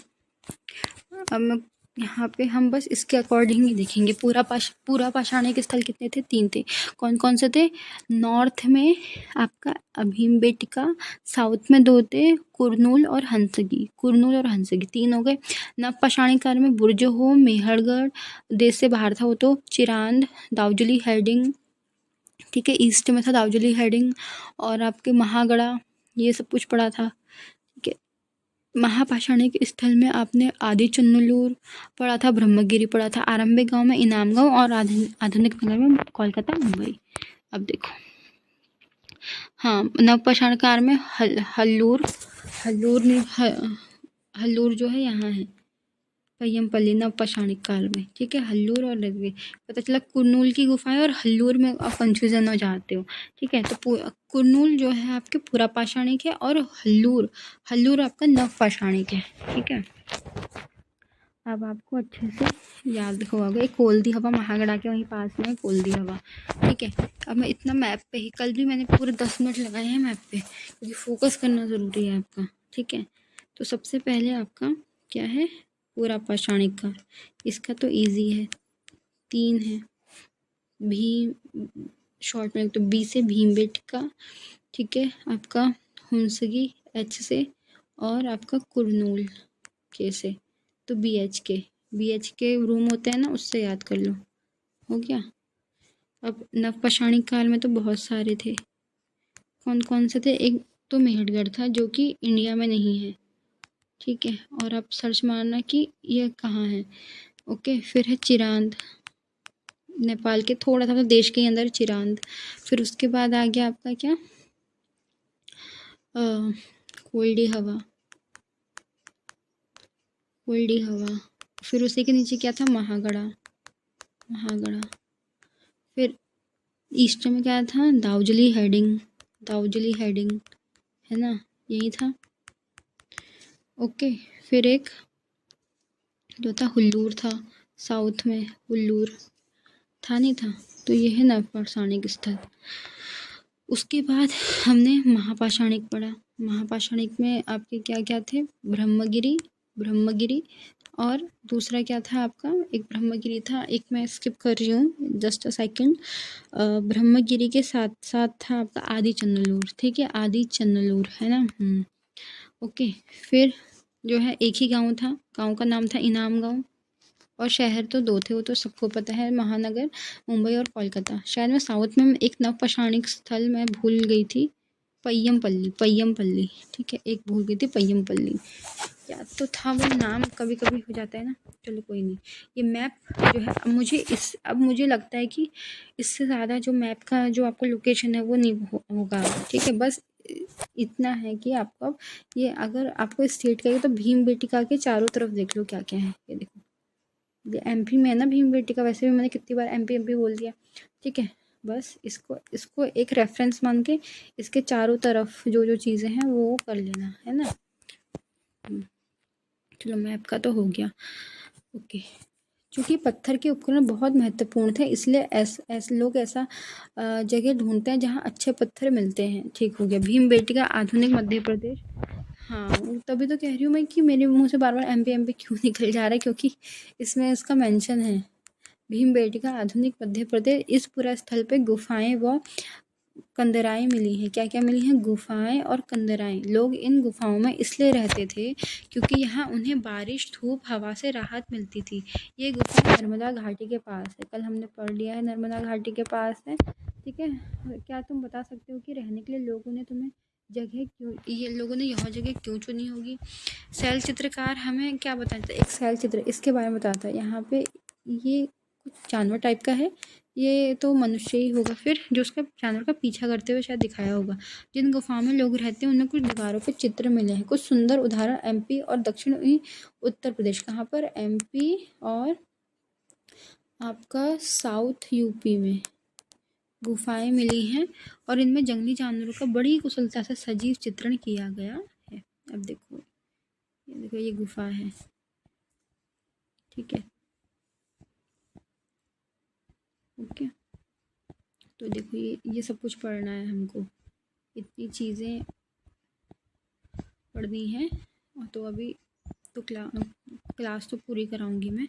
अब मैं यहाँ पे हम बस इसके अकॉर्डिंग ही देखेंगे। पूरा पाषाणिक स्थल कितने थे? 3 थे। कौन कौन से थे? नॉर्थ में आपका भीमबेटका, साउथ में 2 थे, कुरनूल और हंसगी। कुरनूल और हंसगी 3 हो गए। नवपाषाणिक काल में बुर्जहोम, मेहड़गढ़, देश से बाहर था वो तो चिरांद, दावजली हेडिंग, ठीक है, ईस्ट में था दावजली हेडिंग, और आपके महागढ़ा, ये सब कुछ पड़ा था। ठीक है, महापाषाणिक स्थल में आपने आदिचनल्लूर पढ़ा था, ब्रह्मगिरी पढ़ा था, आरंभिक गांव में इनाम गांव, और आधुनिक नगर में कोलकाता, मुंबई। अब देखो, हाँ, नवपाषाण काल में हल्लूर जो है यहाँ है पय्यमपल्ली, नवपाषाणिक काल में। ठीक है, हल्लूर और रजवी। पता चला कुरनूल की गुफाएं और हल्लूर में आप कंफ्यूजन हो जाते हो। ठीक है, तो कुरनूल जो है आपके पूरा पाषाणिक है, और हल्लूर आपका नवपाषाणिक है। ठीक है, अब आपको अच्छे से याद होगा, कोलदी हवा महागढ़ा के वहीं पास में कोलदी हवा। ठीक है, अब मैं इतना मैप पे ही, कल भी मैंने पूरे 10 मिनट लगाए हैं मैप पे, क्योंकि फोकस करना ज़रूरी है आपका। ठीक है, तो सबसे पहले आपका क्या है? पूरा पाषाणिक का, इसका तो इजी है, 3 है। भीम, शॉर्ट में तो बी से भीमबेटका, ठीक है, आपका हुंसगी एच से, और आपका कुरनूल के से, तो BH के रूम होते हैं ना, उससे याद कर लो। हो गया। अब नवपाषाणिक काल में तो बहुत सारे थे। कौन कौन से थे? एक तो मेहड़गढ़ था जो कि इंडिया में नहीं है। ठीक है, और आप सर्च मारना कि यह कहाँ है। ओके, फिर है चिरांद, नेपाल के थोड़ा सा देश के अंदर चिरांद। फिर उसके बाद आ गया आपका क्या? कोल्डी हवा। फिर उसी के नीचे क्या था? महागढ़ा। फिर ईस्ट में क्या था? दावजली हेडिंग, है ना, यही था। ओके, फिर एक जो था हुल्लूर था, साउथ में हुल्लूर था, नहीं था, तो ये है नवपाषाणिक स्थल। उसके बाद हमने महापाषाणिक पढ़ा। महापाषाणिक में आपके क्या क्या थे? ब्रह्मगिरी, और दूसरा क्या था आपका? एक ब्रह्मगिरी था, एक मैं स्किप कर रही हूँ, जस्ट अ सेकंड। ब्रह्मगिरी के साथ साथ था आपका आदिचनल्लूर। ठीक है, आदिचनल्लूर, है ना। ओके, फिर जो है एक ही गांव था, गांव का नाम था इनाम गांव, और शहर तो 2 थे, वो तो सबको पता है, महानगर मुंबई और कोलकाता। शायद मैं साउथ में एक नवपाषाणिक स्थल मैं भूल गई थी, पय्यमपल्ली। ठीक है, एक भूल गई थी, पय्यमपल्ली। याद तो था, वो नाम कभी कभी हो जाता है ना, चलो कोई नहीं। ये मैप जो है, अब मुझे लगता है कि इससे ज़्यादा जो मैप का जो आपको लोकेशन है वो नहीं होगा। ठीक है, बस इतना है कि आपको अब ये अगर आपको स्टेट का ये तो भीमबेटका के चारों तरफ देख लो क्या क्या है। ये देखो, ये एमपी में है ना भीमबेटका, वैसे भी मैंने कितनी बार एमपी एमपी बोल दिया, ठीक है। बस इसको इसको एक रेफरेंस मान के इसके चारों तरफ जो जो चीज़ें हैं वो कर लेना है ना। चलो मैप का तो हो गया, ओके। चूँकि पत्थर के उपकरण बहुत महत्वपूर्ण थे, इसलिए लोग ऐसा जगह ढूंढते हैं जहाँ अच्छे पत्थर मिलते हैं। ठीक हो गया। भीमबेटका आधुनिक मध्य प्रदेश। हाँ, तभी तो कह रही हूँ मैं कि मेरे मुंह से बार बार एमपी एमपी क्यों निकल जा रहा है, क्योंकि इसमें इसका मेंशन है। भीमबेटका आधुनिक मध्य प्रदेश। इस पूरा स्थल पे गुफाएं व कंदराएं मिली हैं। क्या क्या मिली हैं? गुफाएं और कंदराएं। लोग इन गुफाओं में इसलिए रहते थे क्योंकि यहाँ उन्हें बारिश, धूप, हवा से राहत मिलती थी। ये गुफा नर्मदा घाटी के पास है, कल हमने पढ़ लिया है, नर्मदा घाटी के पास है, ठीक है। क्या तुम बता सकते हो कि रहने के लिए लोगों ने तुम्हें जगह क्यों, ये लोगों ने यह जगह क्यों चुनी होगी? शैल चित्रकार हमें क्या बताता है? एक शैल चित्र इसके बारे में बताता है। यहाँ पे ये कुछ जानवर टाइप का है, ये तो मनुष्य ही होगा फिर, जो उसका जानवर का पीछा करते हुए शायद दिखाया होगा। जिन गुफाओं में लोग रहते हैं उनमें कुछ दीवारों पे चित्र मिले हैं। कुछ सुंदर उदाहरण एमपी और दक्षिणी उत्तर प्रदेश। कहाँ पर? एमपी और आपका साउथ यूपी में गुफाएं मिली हैं और इनमें जंगली जानवरों का बड़ी कुशलता से सजीव चित्रण किया गया है। अब देखो, ये देखो, ये गुफा है, ठीक है, ओके। तो देखो ये सब कुछ पढ़ना है हमको, इतनी चीज़ें पढ़नी है। तो अभी तो क्लास तो पूरी कराऊंगी मैं।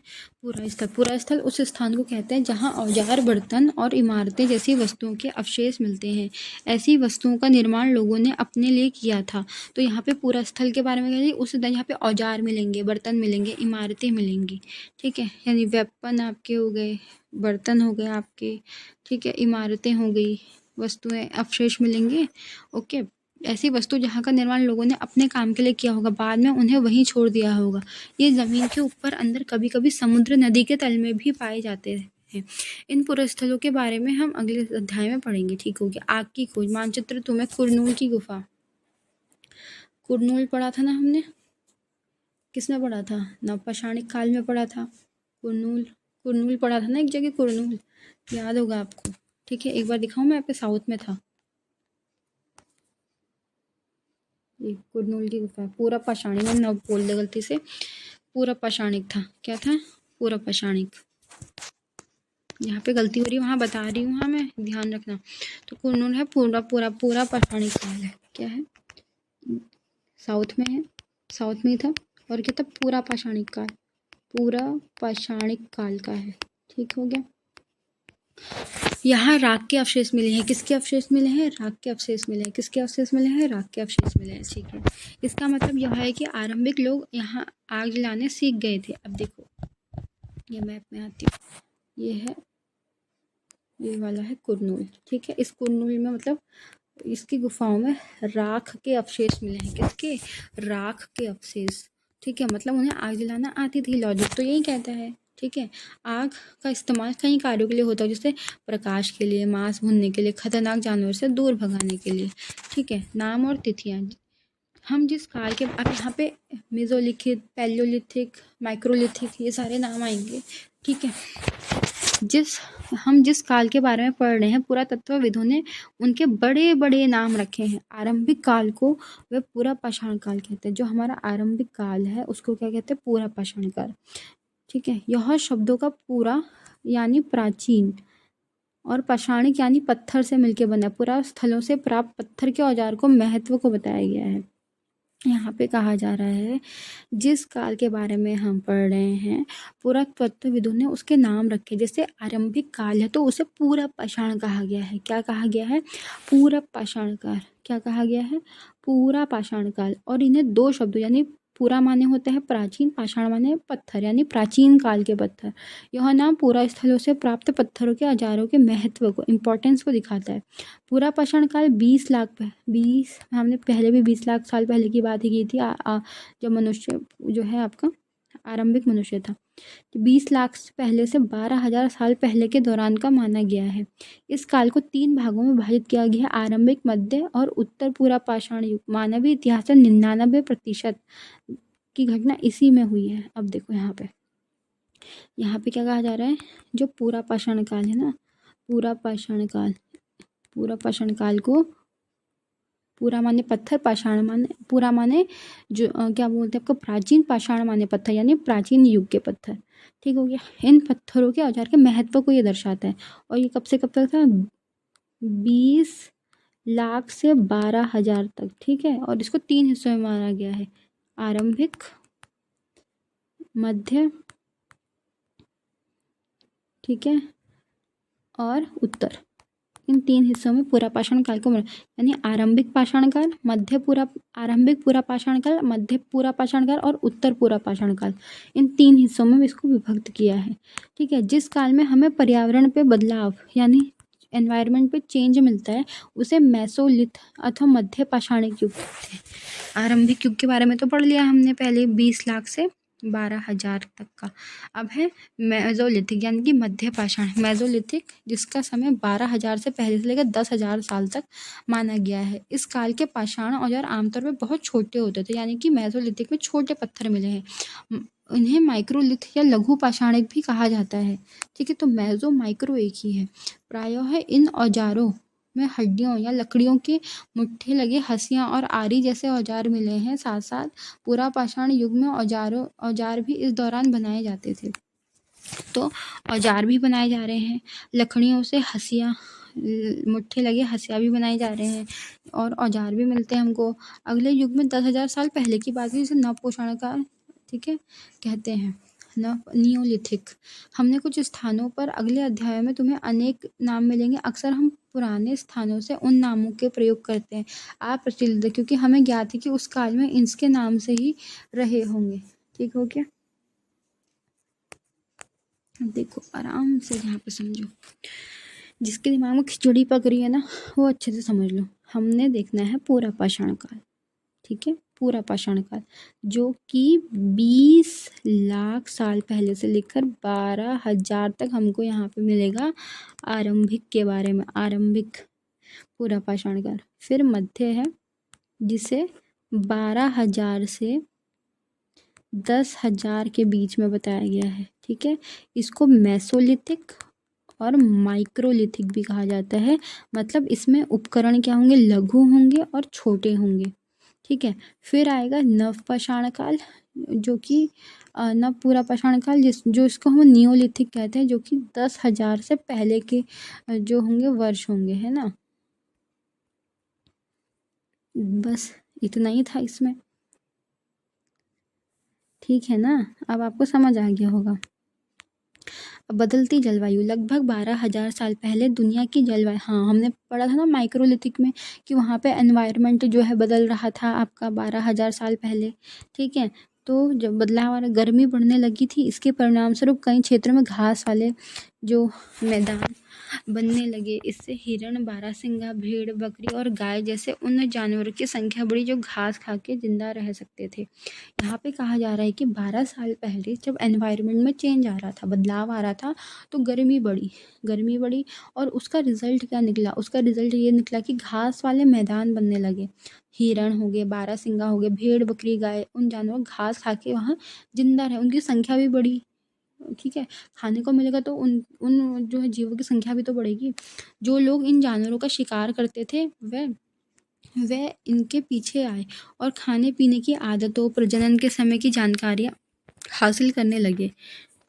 पूरा स्थल उस स्थान को कहते हैं जहां औजार, बर्तन और इमारतें जैसी वस्तुओं के अवशेष मिलते हैं। ऐसी वस्तुओं का निर्माण लोगों ने अपने लिए किया था। तो यहाँ पे पूरा स्थल के बारे में कह उस यहाँ पे औजार मिलेंगे, बर्तन मिलेंगे, इमारतें मिलेंगी, ठीक है। यानी वेपन आपके हो गए, बर्तन हो गए आपके, ठीक है, इमारतें हो गई, वस्तुएं, अवशेष मिलेंगे, ओके। ऐसी वस्तु जहाँ का निर्माण लोगों ने अपने काम के लिए किया होगा, बाद में उन्हें वहीं छोड़ दिया होगा। ये ज़मीन के ऊपर, अंदर, कभी कभी समुद्र, नदी के तल में भी पाए जाते हैं। इन पुरस्थलों के बारे में हम अगले अध्याय में पढ़ेंगे, ठीक हो गया। आग की खोज मानचित्र तुम्हें कुरनूल की गुफा, कुरनूल पढ़ा था ना हमने, किसमें पढ़ा था? नवपाषाणिक काल में पढ़ा था। कुरनूल पढ़ा था ना एक जगह, कुरनूल याद होगा आपको, ठीक है। एक बार दिखाऊं मैं आपके, साउथ में था ये कुरनूल की गुफा। पूरा पाषाणिक, मैंने नव बोल दिया गलती से, पूरा पाषाणिक था। क्या था? पूरा पाषाणिक। यहाँ पे गलती हो रही है, वहाँ बता रही हूँ, हाँ मैं, ध्यान रखना। तो कुरनूल है पूरा पाषाणिक काल है। क्या है? साउथ में है, साउथ में ही था। और क्या था? पूरा पाषाणिक काल, पूरा पाषाणिक काल का है, ठीक हो गया। यहाँ राख के अवशेष मिले हैं। किसके अवशेष मिले हैं? राख के अवशेष मिले हैं। किसके अवशेष मिले हैं? राख के अवशेष मिले हैं, ठीक है। इसका मतलब यह है कि आरंभिक लोग यहाँ आग जलाने सीख गए थे। अब देखो, ये मैप में आती हूँ, ये है, ये वाला है कुरनूल, ठीक है। इस कुरनूल में मतलब इसकी गुफाओं में राख के अवशेष मिले हैं। किसके? राख के अवशेष, ठीक है। मतलब उन्हें आग जलाना आती थी, लॉजिक तो यही कहता है, ठीक है। आग का इस्तेमाल कई कार्यों के लिए होता है, जैसे प्रकाश के लिए, मांस भूनने के लिए, खतरनाक जानवर से दूर भगाने के लिए, ठीक है। नाम और तिथियाँ, हम जिस काल के, अब यहाँ पे मेसोलिथिक, पैलियोलिथिक, माइक्रोलिथिक, ये सारे नाम आएंगे, ठीक है। हम जिस काल के बारे में पढ़ रहे हैं, पुरातत्वविदों ने उनके बड़े बड़े नाम रखे हैं। आरंभिक काल को वे पूरा पाषाण काल कहते हैं। जो हमारा आरंभिक काल है उसको क्या कहते हैं? पूरा पाषाण काल, ठीक है। यह शब्दों का पूरा यानी प्राचीन और पाषाणिक यानी पत्थर से मिलकर बना। पूरा स्थलों से प्राप्त पत्थर के औजार को महत्व को बताया गया है। यहाँ पे कहा जा रहा है जिस काल के बारे में हम पढ़ रहे हैं, पुरातत्वविदों ने उसके नाम रखे। जैसे आरंभिक काल है तो उसे पूरा पाषाण कहा गया है। क्या कहा गया है? पूरा पाषाण काल। क्या कहा गया है? पूरा पाषाण काल। और इन्हें दो शब्दों, यानी पूरा माने होता है प्राचीन, पाषाण माने पत्थर, यानी प्राचीन काल के पत्थर। यह नाम पूरा स्थलों से प्राप्त पत्थरों के औजारों के महत्व को, इम्पोर्टेंस को दिखाता है। पूरा पाषाण काल 20 लाख, हमने पहले भी 20 लाख साल पहले की बात ही की थी। जब मनुष्य जो है आपका आरंभिक मनुष्य था। 20 लाख से पहले से 12,000 साल पहले के दौरान का माना गया है। इस काल को 3 भागों में विभाजित किया गया है, आरंभिक, मध्य और उत्तर पूरा पाषाण युग। मानवीय इतिहास का 99% की घटना इसी में हुई है। अब देखो यहाँ पे क्या कहा जा रहा है, जो पूरा पाषाण काल है ना, पूरा पाषाण काल को, पूरा माने पत्थर, पाषाण माने, पूरा माने जो क्या बोलते हैं आपको, प्राचीन, पाषाण माने पत्थर, यानी प्राचीन युग के पत्थर। ठीक हो गया। इन पत्थरों के औजार के महत्व को ये दर्शाता है। और ये कब से कब तक था, 20 लाख से 12,000 तक। ठीक है। और इसको 3 हिस्सों में माना गया है, आरंभिक, मध्य, ठीक है, और उत्तर। इन 3 हिस्सों में पूरा पाषाण काल को, यानी आरंभिक पाषाण काल, आरंभिक पूरा पाषाण काल, मध्य पूरा पाषाण काल और उत्तर पूरा पाषाण काल, इन 3 हिस्सों में इसको विभक्त किया है। ठीक है। जिस काल में हमें पर्यावरण पे बदलाव, यानी एनवायरनमेंट पे चेंज मिलता है, उसे मेसोलिथ अथवा मध्य पाषाणिक युग कहते हैं। आरंभिक युग के बारे में तो पढ़ लिया हमने पहले, 20 लाख से 12,000 तक का। अब है मेसोलिथिक, यानी कि मध्य पाषाण। मेसोलिथिक, जिसका समय 12,000 से पहले से लेकर 10,000 साल तक माना गया है। इस काल के पाषाण औजार आमतौर पर बहुत छोटे होते थे, यानी कि मेसोलिथिक में छोटे पत्थर मिले हैं। इन्हें माइक्रोलिथ या लघु पाषाणिक भी कहा जाता है। ठीक है। तो मेसो माइक्रो एक ही है। प्रायः इन औजारों में हड्डियों या लकड़ियों के मुट्ठे लगे हंसियाँ और आरी जैसे औजार मिले हैं। साथ साथ पूरा पाषाण युग में औजार भी इस दौरान बनाए जाते थे। तो औजार भी बनाए जा रहे हैं, लकड़ियों से हंसियाँ, मुट्ठे लगे हंसियाँ भी बनाए जा रहे हैं, और औजार भी मिलते हैं हमको। अगले युग में 10,000 साल पहले की बात है, जिसे नवपाषाण काल, ठीक है, कहते हैं, नियोलिथिक। हमने कुछ स्थानों पर, अगले अध्याय में तुम्हें अनेक नाम मिलेंगे। अक्सर हम पुराने स्थानों से उन नामों के प्रयोग करते हैं अप्रचलित, क्योंकि हमें ज्ञात है कि उस काल में इसके नाम से ही रहे होंगे। ठीक हो गया। देखो आराम से यहाँ पे समझो, जिसके दिमाग में खिचड़ी पक रही है ना, वो अच्छे से समझ लो। हमने देखना है पूरा पाषाण काल। ठीक है। पूरा पाषाण काल जो कि 20 लाख साल पहले से लेकर 12,000 तक हमको यहाँ पे मिलेगा आरंभिक के बारे में। आरंभिक पूरा पाषाण काल। फिर मध्य है, जिसे 12,000 से 10,000 के बीच में बताया गया है। ठीक है। इसको मेसोलिथिक और माइक्रोलिथिक भी कहा जाता है। मतलब इसमें उपकरण क्या होंगे, लघु होंगे और छोटे होंगे। ठीक है। फिर आएगा नवपाषाण काल, जो कि नव पूरा पाषाण काल, जो इसको हम नियोलिथिक कहते हैं, जो कि 10,000 से पहले के जो होंगे वर्ष होंगे, है ना। बस इतना ही था इसमें। ठीक है ना। अब आपको समझ आ गया होगा। बदलती जलवायु, लगभग 12,000 साल पहले दुनिया की जलवायु, हाँ हमने पढ़ा था ना माइक्रोलिथिक में कि वहाँ पे एनवायरनमेंट जो है बदल रहा था आपका 12,000 साल पहले। ठीक है। तो जब बदलाव और गर्मी बढ़ने लगी थी, इसके परिणाम स्वरूप कई क्षेत्रों में घास वाले जो मैदान बनने लगे। इससे हिरण, बारहसिंगा, भेड़, बकरी और गाय जैसे उन जानवरों की संख्या बढ़ी जो घास खा के जिंदा रह सकते थे। यहाँ पे कहा जा रहा है कि 12 साल पहले जब एनवायरनमेंट में चेंज आ रहा था, बदलाव आ रहा था, तो गर्मी बढ़ी और उसका रिजल्ट क्या निकला, उसका रिजल्ट ये निकला कि घास वाले मैदान बनने लगे। हिरण हो गए, बारहसिंगा हो गए, भेड़, बकरी, गाय, उन जानवरों घास खा के वहाँ जिंदा रहे, उनकी संख्या भी बढ़ी। ठीक है। खाने को मिलेगा तो उन उन जो है जीवों की संख्या भी तो बढ़ेगी। जो लोग इन जानवरों का शिकार करते थे वह इनके पीछे आए और खाने पीने की आदतों, प्रजनन के समय की जानकारियाँ हासिल करने लगे।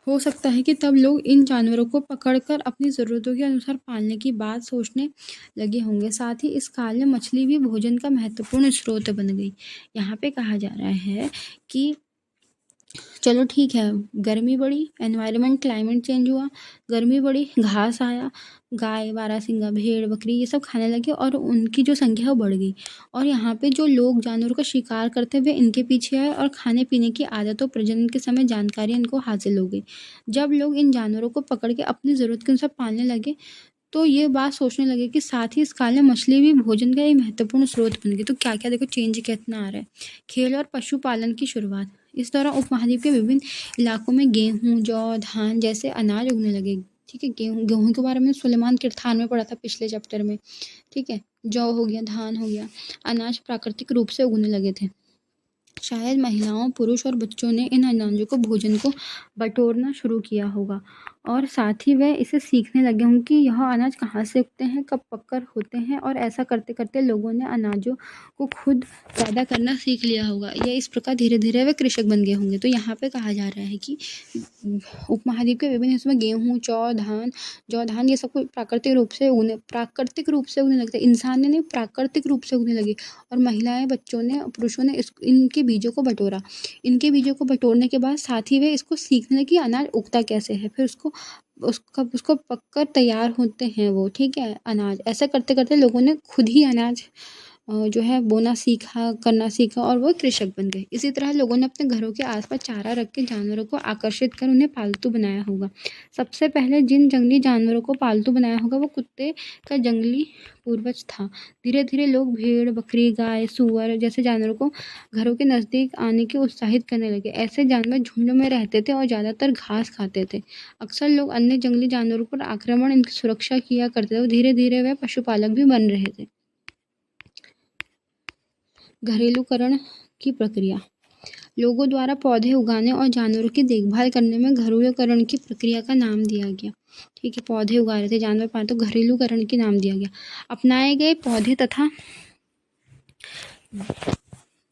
हो सकता है कि तब लोग इन जानवरों को पकड़कर अपनी ज़रूरतों के अनुसार पालने की बात सोचने लगे होंगे। साथ ही इस काल में मछली भी भोजन का महत्वपूर्ण स्रोत बन गई। यहाँ पे कहा जा रहा है कि चलो ठीक है, गर्मी बढ़ी, एनवायरनमेंट, क्लाइमेट चेंज हुआ, गर्मी बढ़ी, घास आया, गाय, बारहसिंगा, भेड़, बकरी ये सब खाने लगे और उनकी जो संख्या है वो बढ़ गई। और यहाँ पे जो लोग जानवरों का शिकार करते हुए इनके पीछे आए और खाने पीने की आदतों, प्रजनन के समय जानकारी इनको हासिल हो गई। जब लोग इन जानवरों को पकड़ के अपनी ज़रूरत के अनुसार पालने लगे, तो ये बात सोचने लगे कि साथ ही इस काल में मछली भी भोजन का एक महत्वपूर्ण स्रोत बन गई। तो क्या क्या देखो चेंज कितना आ रहा है। खेल और पशुपालन की शुरुआत, इस दौरान उपमहाद्वीप के विभिन्न इलाकों में गेहूँ, जौ, धान जैसे अनाज उगने लगे। ठीक है, गेहूँ के बारे में सुलेमान किरथान में पढ़ा था पिछले चैप्टर में। ठीक है, जौ हो गया, धान हो गया, अनाज प्राकृतिक रूप से उगने लगे थे। शायद महिलाओं, पुरुष और बच्चों ने इन अनाजों को भोजन को बटोरना शुरू किया होगा और साथ ही वह इसे सीखने लगे होंगे कि यह अनाज कहाँ से उगते हैं, कब पककर होते हैं और ऐसा करते करते लोगों ने अनाजों को खुद पैदा करना सीख लिया होगा। या इस प्रकार धीरे धीरे वे कृषक बन गए होंगे। तो यहाँ पे कहा जा रहा है कि उपमहाद्वीप के विभिन्न हिस्सों में गेहूँ, जौ, धान ये सब प्राकृतिक रूप से उगने लगते। इंसान ने नहीं, प्राकृतिक रूप से उगने लगे और महिलाएं, बच्चों ने, पुरुषों ने इनके बीजों को बटोरा। इनके बीजों को बटोरने के बाद साथ ही वे इसको सीखने लगे कि अनाज उगता कैसे है। फिर उसको पककर तैयार होते हैं वो, ठीक है, अनाज। ऐसा करते करते लोगों ने खुद ही अनाज जो है बोना सीखा, करना सीखा और वो कृषक बन गए। इसी तरह लोगों ने अपने घरों के आसपास चारा रख के जानवरों को आकर्षित कर उन्हें पालतू बनाया होगा। सबसे पहले जिन जंगली जानवरों को पालतू बनाया होगा वो कुत्ते का जंगली पूर्वज था। धीरे धीरे लोग भेड़, बकरी, गाय, सूअर जैसे जानवरों को घरों के नज़दीक आने के उत्साहित करने लगे। ऐसे जानवर झुंड में रहते थे और ज़्यादातर घास खाते थे। अक्सर लोग अन्य जंगली जानवरों पर आक्रमण, इनकी सुरक्षा किया करते थे और धीरे धीरे वे पशुपालक भी बन रहे थे। घरेलूकरण की प्रक्रिया। लोगों द्वारा पौधे उगाने और जानवरों की देखभाल करने में घरेलूकरण की प्रक्रिया का नाम दिया गया। ठीक है, पौधे उगा रहे थे, जानवर पाले, तो घरेलूकरण के नाम दिया गया। अपनाए गए पौधे तथा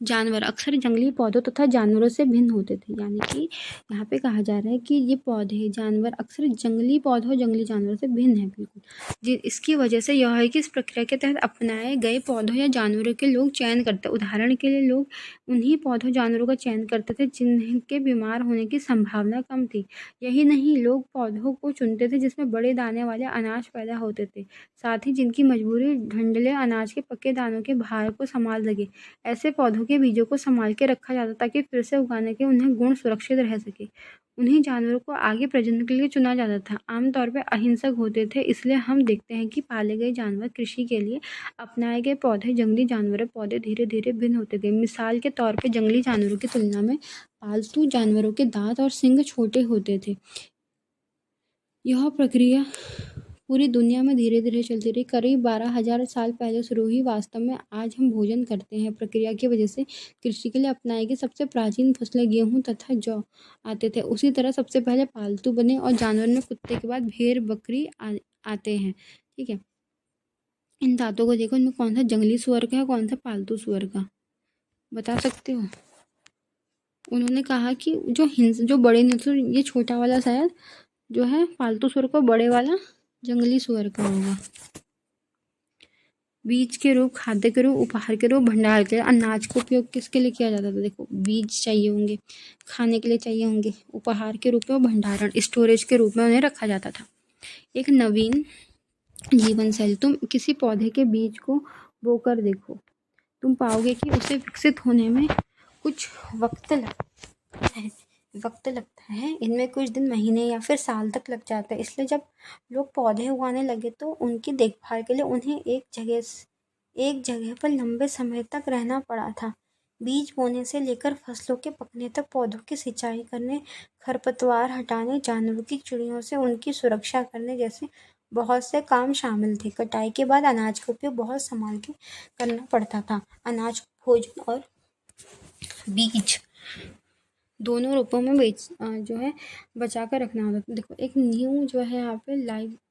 जानवर अक्सर जंगली पौधों तथा जानवरों से भिन्न होते थे। यानी कि यहाँ पे कहा जा रहा है कि ये पौधे, जानवर अक्सर जंगली पौधों, जंगली जानवरों से भिन्न है बिल्कुल। इसकी वजह से यह है कि इस प्रक्रिया के तहत अपनाए गए पौधों या जानवरों के लोग चयन करते। उदाहरण के लिए लोग उन्हीं पौधों, जानवरों का चयन करते थे जिनके बीमार होने की संभावना कम थी। यही नहीं, लोग पौधों को चुनते थे जिसमें बड़े दाने वाले अनाज पैदा होते थे, साथ ही जिनकी मजबूरी ढंढले अनाज के पके दानों के भार को संभाल सके। ऐसे पौधों के बीजों को संभाल के रखा जाता ताकि फिर से उगाने के उन्हें गुण सुरक्षित रह सके। उन्हीं जानवरों को आगे प्रजनन के लिए चुना जाता था। आमतौर पर अहिंसक होते थे, इसलिए हम देखते हैं कि पाले गए जानवर, कृषि के लिए अपनाए गए पौधे, जंगली जानवरों पौधे धीरे धीरे भिन्न होते गए। मिसाल के तौर पर जंगली जानवरों की तुलना में पालतू जानवरों के दांत और सींग छोटे होते थे। यह प्रक्रिया पूरी दुनिया में धीरे धीरे चलती रही। करीब 12,000 साल पहले शुरू हुई। वास्तव में आज हम भोजन करते हैं। प्रक्रिया की वजह से कृषि के लिए अपनाई गई सबसे प्राचीन फसलें गेहूं तथा जौ आते थे। उसी तरह सबसे पहले पालतू बने और जानवर में कुत्ते के बाद भेड़, बकरी आते हैं। ठीक है, इन दांतों को देखो, इनमें कौन सा जंगली सुअर का है, कौन सा पालतू सुअर का, बता सकते हो? उन्होंने कहा कि जो बड़े नस्ल, ये छोटा वाला शायद जो है पालतू सुअर को, बड़े वाला जंगली सुअर का होगा। बीज के रूप, खाद्य के रूप, उपहार के रूप, भंडार के लिए। अनाज का उपयोग किसके लिए किया जाता था? देखो, बीज चाहिए होंगे, खाने के लिए चाहिए होंगे, उपहार के रूप में और भंडारण, स्टोरेज के रूप में उन्हें रखा जाता था। एक नवीन जीवन शैली। तुम किसी पौधे के बीज को बोकर देखो, तुम पाओगे कि उसे विकसित होने में कुछ वक्त लगता है। इनमें कुछ दिन, महीने या फिर साल तक लग जाता है। इसलिए जब लोग पौधे उगाने लगे तो उनकी देखभाल के लिए उन्हें एक जगह पर लंबे समय तक रहना पड़ा था। बीज बोने से लेकर फसलों के पकने तक पौधों की सिंचाई करने, खरपतवार हटाने, जानवरों की, चिड़ियों से उनकी सुरक्षा करने जैसे बहुत से काम शामिल थे। कटाई के बाद अनाज का उपयोग बहुत संभाल के करना पड़ता था। अनाज को भोजन और बीज दोनों रूपों में जो है बचा कर रखना होता था। देखो, एक न्यू जो है यहाँ पे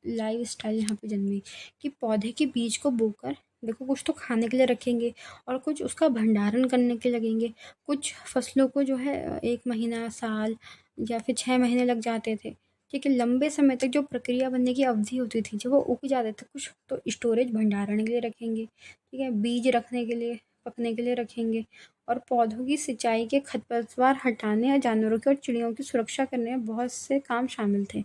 लाइफ स्टाइल यहाँ पे जन्मी कि पौधे के बीज को बोकर देखो, कुछ तो खाने के लिए रखेंगे और कुछ उसका भंडारण करने के लगेंगे। कुछ फसलों को जो है 1 महीना, साल या फिर 6 महीने लग जाते थे। ठीक है, लंबे समय तक जो प्रक्रिया बनने की अवधि होती थी, जब वो उग जाते थे, कुछ तो स्टोरेज, भंडारण के लिए रखेंगे। ठीक है, बीज रखने के लिए, पकने के लिए रखेंगे और पौधों की सिंचाई के, खरपतवार हटाने या जानवरों की और चिड़ियों की सुरक्षा करने में बहुत से काम शामिल थे।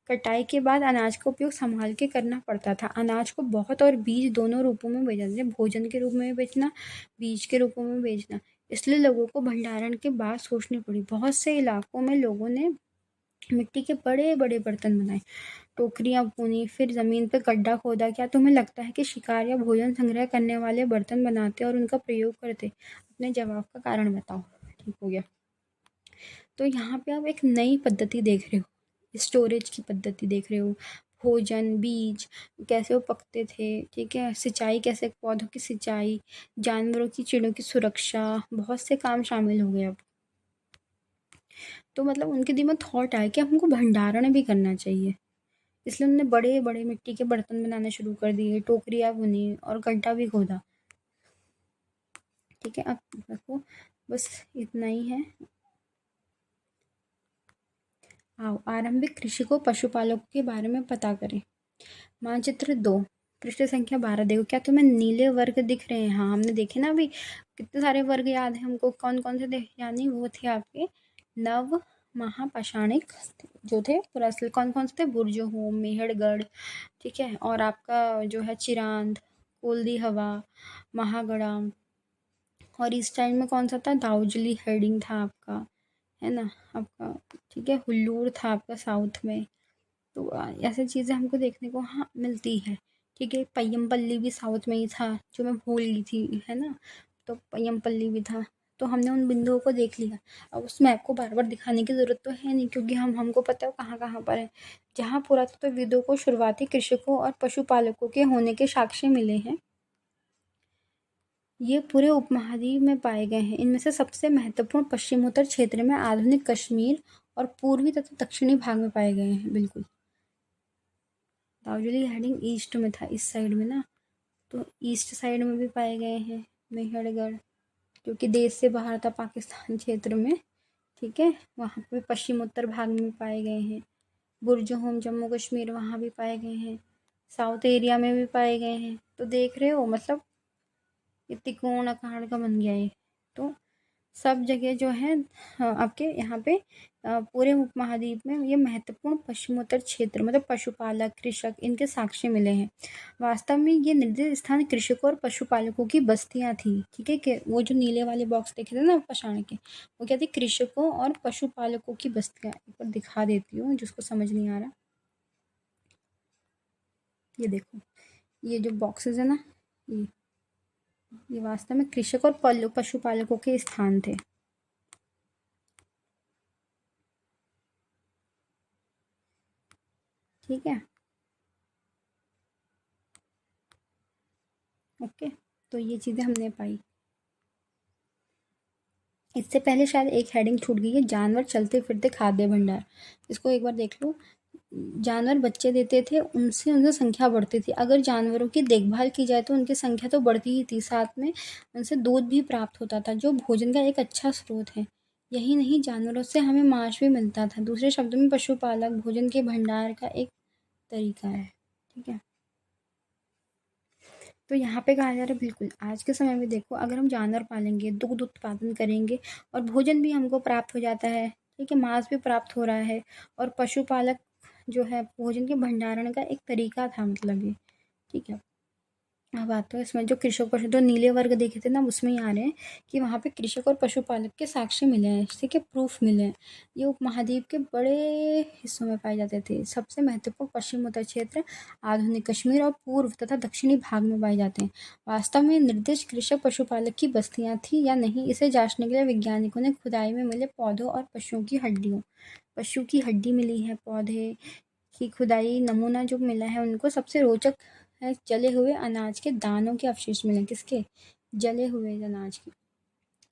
कटाई के बाद अनाज का उपयोग संभाल के करना पड़ता था। अनाज को बहुत और बीज दोनों रूपों में बेचा जाता है, भोजन के रूप में बेचना, बीज के रूपों में बेचना। इसलिए लोगों को भंडारण के बाद सोचनी पड़ी। बहुत से इलाकों में लोगों ने मिट्टी के बड़े बड़े बर्तन बनाए, टोकरियाँ बुनी, फिर ज़मीन पे गड्ढा खोदा। क्या तुम्हें लगता है कि शिकार या भोजन संग्रह करने वाले बर्तन बनाते और उनका प्रयोग करते? अपने जवाब का कारण बताओ। ठीक हो गया। तो यहाँ पे आप एक नई पद्धति देख रहे हो, स्टोरेज की पद्धति देख रहे हो, भोजन, बीज कैसे वो पकते थे, ठीक है, सिंचाई कैसे, पौधों की सिंचाई, जानवरों की, चिड़ियों की सुरक्षा, बहुत से काम शामिल हो गए अब। तो मतलब उनके दिमाग में थॉट आया कि हमको भंडारण भी करना चाहिए, इसलिए उन्होंने बड़े बड़े मिट्टी के बर्तन बनाने शुरू कर दिए, टोकरियाँ बुनी और गड्ढा भी खोदा। ठीक है, अब देखो बस इतना ही है। आओ आरंभिक कृषि को पशुपालकों के बारे में पता करें। मानचित्र 2 पृष्ठ संख्या 12 देखो, क्या तुम्हें नीले वर्ग दिख रहे हैं? हाँ, हमने देखे ना अभी, कितने सारे वर्ग याद है हमको, कौन कौन से थे, यानी वो थे आपके नव महापाषाणिक जो थे पुरातन, कौन कौन से थे, बुर्जहोम, मेहड़गढ़, ठीक है, और आपका जो है चिरांद, कोल्दी हवा, महागड़ा, और इस टाइम में कौन सा था, दाउजली हेडिंग था आपका, है ना आपका, ठीक है, हुल्लूर था आपका साउथ में। तो ऐसी चीज़ें हमको देखने को हाँ मिलती है। ठीक है, पय्यमपल्ली भी साउथ में ही था, जो मैं भूल गई थी, है ना, तो पय्यमपल्ली भी था। तो हमने उन बिंदुओं को देख लिया। अब उस मैप को बार बार दिखाने की ज़रूरत तो है नहीं, क्योंकि हमको पता है कहाँ कहाँ पर है। जहाँ पुरातत्वविदों को शुरुआती कृषकों और पशुपालकों के होने के साक्ष्य मिले हैं, ये पूरे उपमहाद्वीप में पाए गए हैं। इनमें से सबसे महत्वपूर्ण पश्चिमोत्तर क्षेत्र में आधुनिक कश्मीर और पूर्वी तथा दक्षिणी भाग में पाए गए हैं। बिल्कुल, दार्जिलिंग हेडिंग ईस्ट में था, इस साइड में ना, तो ईस्ट साइड में भी पाए गए हैं मेहरगढ़, जो कि देश से बाहर था पाकिस्तान क्षेत्र में, ठीक है, वहाँ पे पश्चिमोत्तर भाग में पाए गए हैं। बुर्जहोम जम्मू कश्मीर, वहाँ भी पाए गए हैं, साउथ एरिया में भी पाए गए हैं। तो देख रहे हो, मतलब ये त्रिकोण आकार का बन गया है। तो सब जगह जो है आपके यहाँ पे पूरे उपमहाद्वीप में ये महत्वपूर्ण पश्चिमोत्तर क्षेत्र, मतलब पशुपालक, कृषक, इनके साक्ष्य मिले हैं। वास्तव में ये निर्दिष्ट स्थान कृषकों और पशुपालकों की बस्तियां थी। ठीक है, कि वो जो नीले वाले बॉक्स देखे थे ना पाषाण के, वो क्या थे, कृषकों और पशुपालकों की बस्तियां। एक बार दिखा देती हूँ जिसको समझ नहीं आ रहा, ये देखो, ये जो बॉक्सेस है ना, ये वास्तव में कृषक और पशुपालकों के स्थान थे। ठीक है, ओके, तो ये चीज़ें हमने पाई। इससे पहले शायद एक हेडिंग छूट गई है, जानवर चलते फिरते खाद्य भंडार। इसको एक बार देख लो। जानवर बच्चे देते थे, उनसे उनकी संख्या बढ़ती थी। अगर जानवरों की देखभाल की जाए तो उनकी संख्या तो बढ़ती ही थी, साथ में उनसे दूध भी प्राप्त होता था, जो भोजन का एक अच्छा स्रोत है। यही नहीं, जानवरों से हमें मांस भी मिलता था। दूसरे शब्दों में पशुपालक भोजन के भंडार का एक तरीका है। ठीक है, तो यहाँ पे कहा जा रहा है, बिल्कुल आज के समय में देखो, अगर हम जानवर पालेंगे, दुग्ध उत्पादन करेंगे और भोजन भी हमको प्राप्त हो जाता है, ठीक है, मांस भी प्राप्त हो रहा है, और पशुपालक जो है भोजन के भंडारण का एक तरीका था, मतलब ये। ठीक है, अब आता है इसमें जो कृषक पशु, जो नीले वर्ग देखे थे ना, उसमें ही आ रहे हैं कि वहाँ पे कृषक और पशुपालक के साक्ष्य मिले हैं, ठीक है, प्रूफ मिले हैं। ये उपमहाद्वीप के बड़े हिस्सों में पाए जाते थे। सबसे महत्वपूर्ण पश्चिमोत्तर क्षेत्र आधुनिक कश्मीर और पूर्व तथा दक्षिणी भाग में पाए जाते हैं। वास्तव में निर्दिष्ट कृषक पशुपालक की बस्तियाँ थी या नहीं, इसे जांचने के लिए वैज्ञानिकों ने खुदाई में मिले पौधों और पशुओं की हड्डियों, पशु की हड्डी मिली है, पौधे की खुदाई नमूना जो मिला है उनको, सबसे रोचक है जले हुए अनाज के दानों के अवशेष मिले। किसके? जले हुए अनाज के।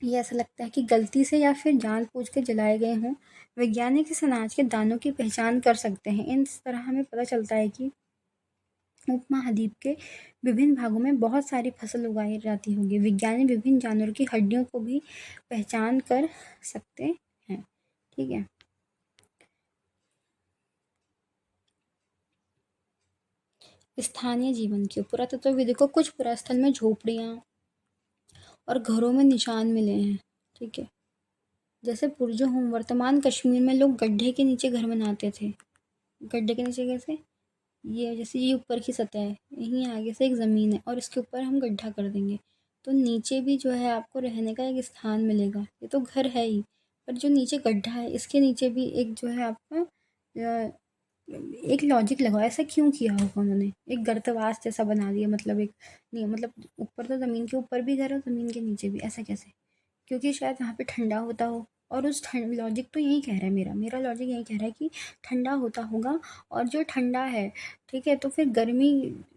ये ऐसा लगता है कि गलती से या फिर जानबूझ के जलाए गए हों। वैज्ञानिक इस अनाज के दानों की पहचान कर सकते हैं। इस तरह हमें पता चलता है कि उपमहाद्वीप के विभिन्न भागों में बहुत सारी फसल उगाई जाती होंगी। विज्ञानी विभिन्न जानवरों की हड्डियों को भी पहचान कर सकते हैं। ठीक है, स्थानीय जीवन की पुरातत्वविदों को कुछ पुरास्थल में झोपड़ियाँ और घरों में निशान मिले हैं। ठीक है, जैसे पुरजोहोम, वर्तमान कश्मीर में लोग गड्ढे के नीचे घर बनाते थे। गड्ढे के नीचे कैसे? ये जैसे ये ऊपर की सतह है, यहीं आगे से एक ज़मीन है और इसके ऊपर हम गड्ढा कर देंगे, तो नीचे भी जो है आपको रहने का एक स्थान मिलेगा। ये तो घर है ही, पर जो नीचे गड्ढा है इसके नीचे भी एक जो है आपका एक लॉजिक लगाओ, ऐसा क्यों किया होगा उन्होंने, एक गर्तवास जैसा बना दिया, मतलब एक नहीं, मतलब ऊपर तो ज़मीन के ऊपर भी घर है, ज़मीन के नीचे भी, ऐसा कैसे? क्योंकि शायद वहाँ पे ठंडा होता हो, और उस ठंड लॉजिक तो यही कह रहा है, मेरा लॉजिक यही कह रहा है कि ठंडा होता होगा, और जो ठंडा है, ठीक है, तो फिर गर्मी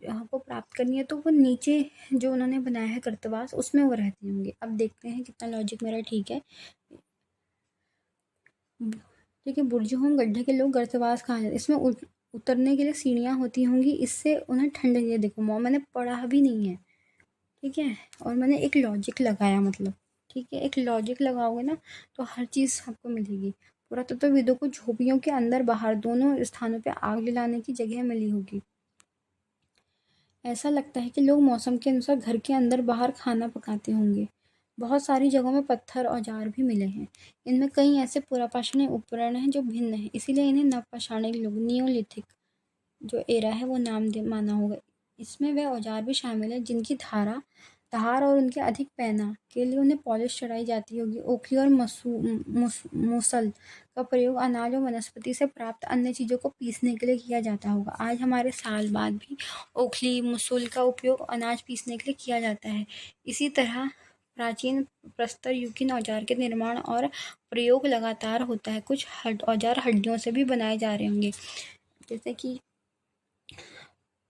को प्राप्त करनी है तो वो नीचे जो उन्होंने बनाया है कृतवास उसमें वो रहते होंगे। अब देखते हैं कितना लॉजिक मेरा ठीक है। ठीक है, बुर्जुहों गड्ढे के लोग गर्तवास कहा जाता है, इसमें उतरने के लिए सीढ़ियाँ होती होंगी, इससे उन्हें ठंड ये देखो मैंने पढ़ा भी नहीं है, ठीक है, और मैंने एक लॉजिक लगाया, मतलब ठीक है, एक लॉजिक लगाओगे ना तो हर चीज़ आपको मिलेगी। पुरातत्वविदों को झोपड़ियों के अंदर बाहर दोनों स्थानों पे आग जलाने की जगह मिली होगी। ऐसा लगता है कि लोग मौसम के अनुसार घर के अंदर बाहर खाना पकाते होंगे। बहुत सारी जगहों में पत्थर औजार भी मिले हैं। इनमें कई ऐसे पुरापाषाणी उपकरण हैं जो भिन्न हैं, इसीलिए इन्हें नवपाषाणिक युग नियोलिथिक जो एरा है वो नाम दे माना होगा। इसमें वह औजार भी शामिल है जिनकी धार और उनके अधिक पैना के लिए उन्हें पॉलिश चढ़ाई जाती होगी। ओखली और मूसल का प्रयोग अनाज और वनस्पति से प्राप्त अन्य चीज़ों को पीसने के लिए किया जाता होगा। आज हमारे साल बाद भी ओखली मूसल का उपयोग अनाज पीसने के लिए किया जाता है। इसी तरह प्राचीन प्रस्तर युग के औजार के निर्माण और प्रयोग लगातार होता है। कुछ औजार हड्डियों से भी बनाए जा रहे होंगे, जैसे कि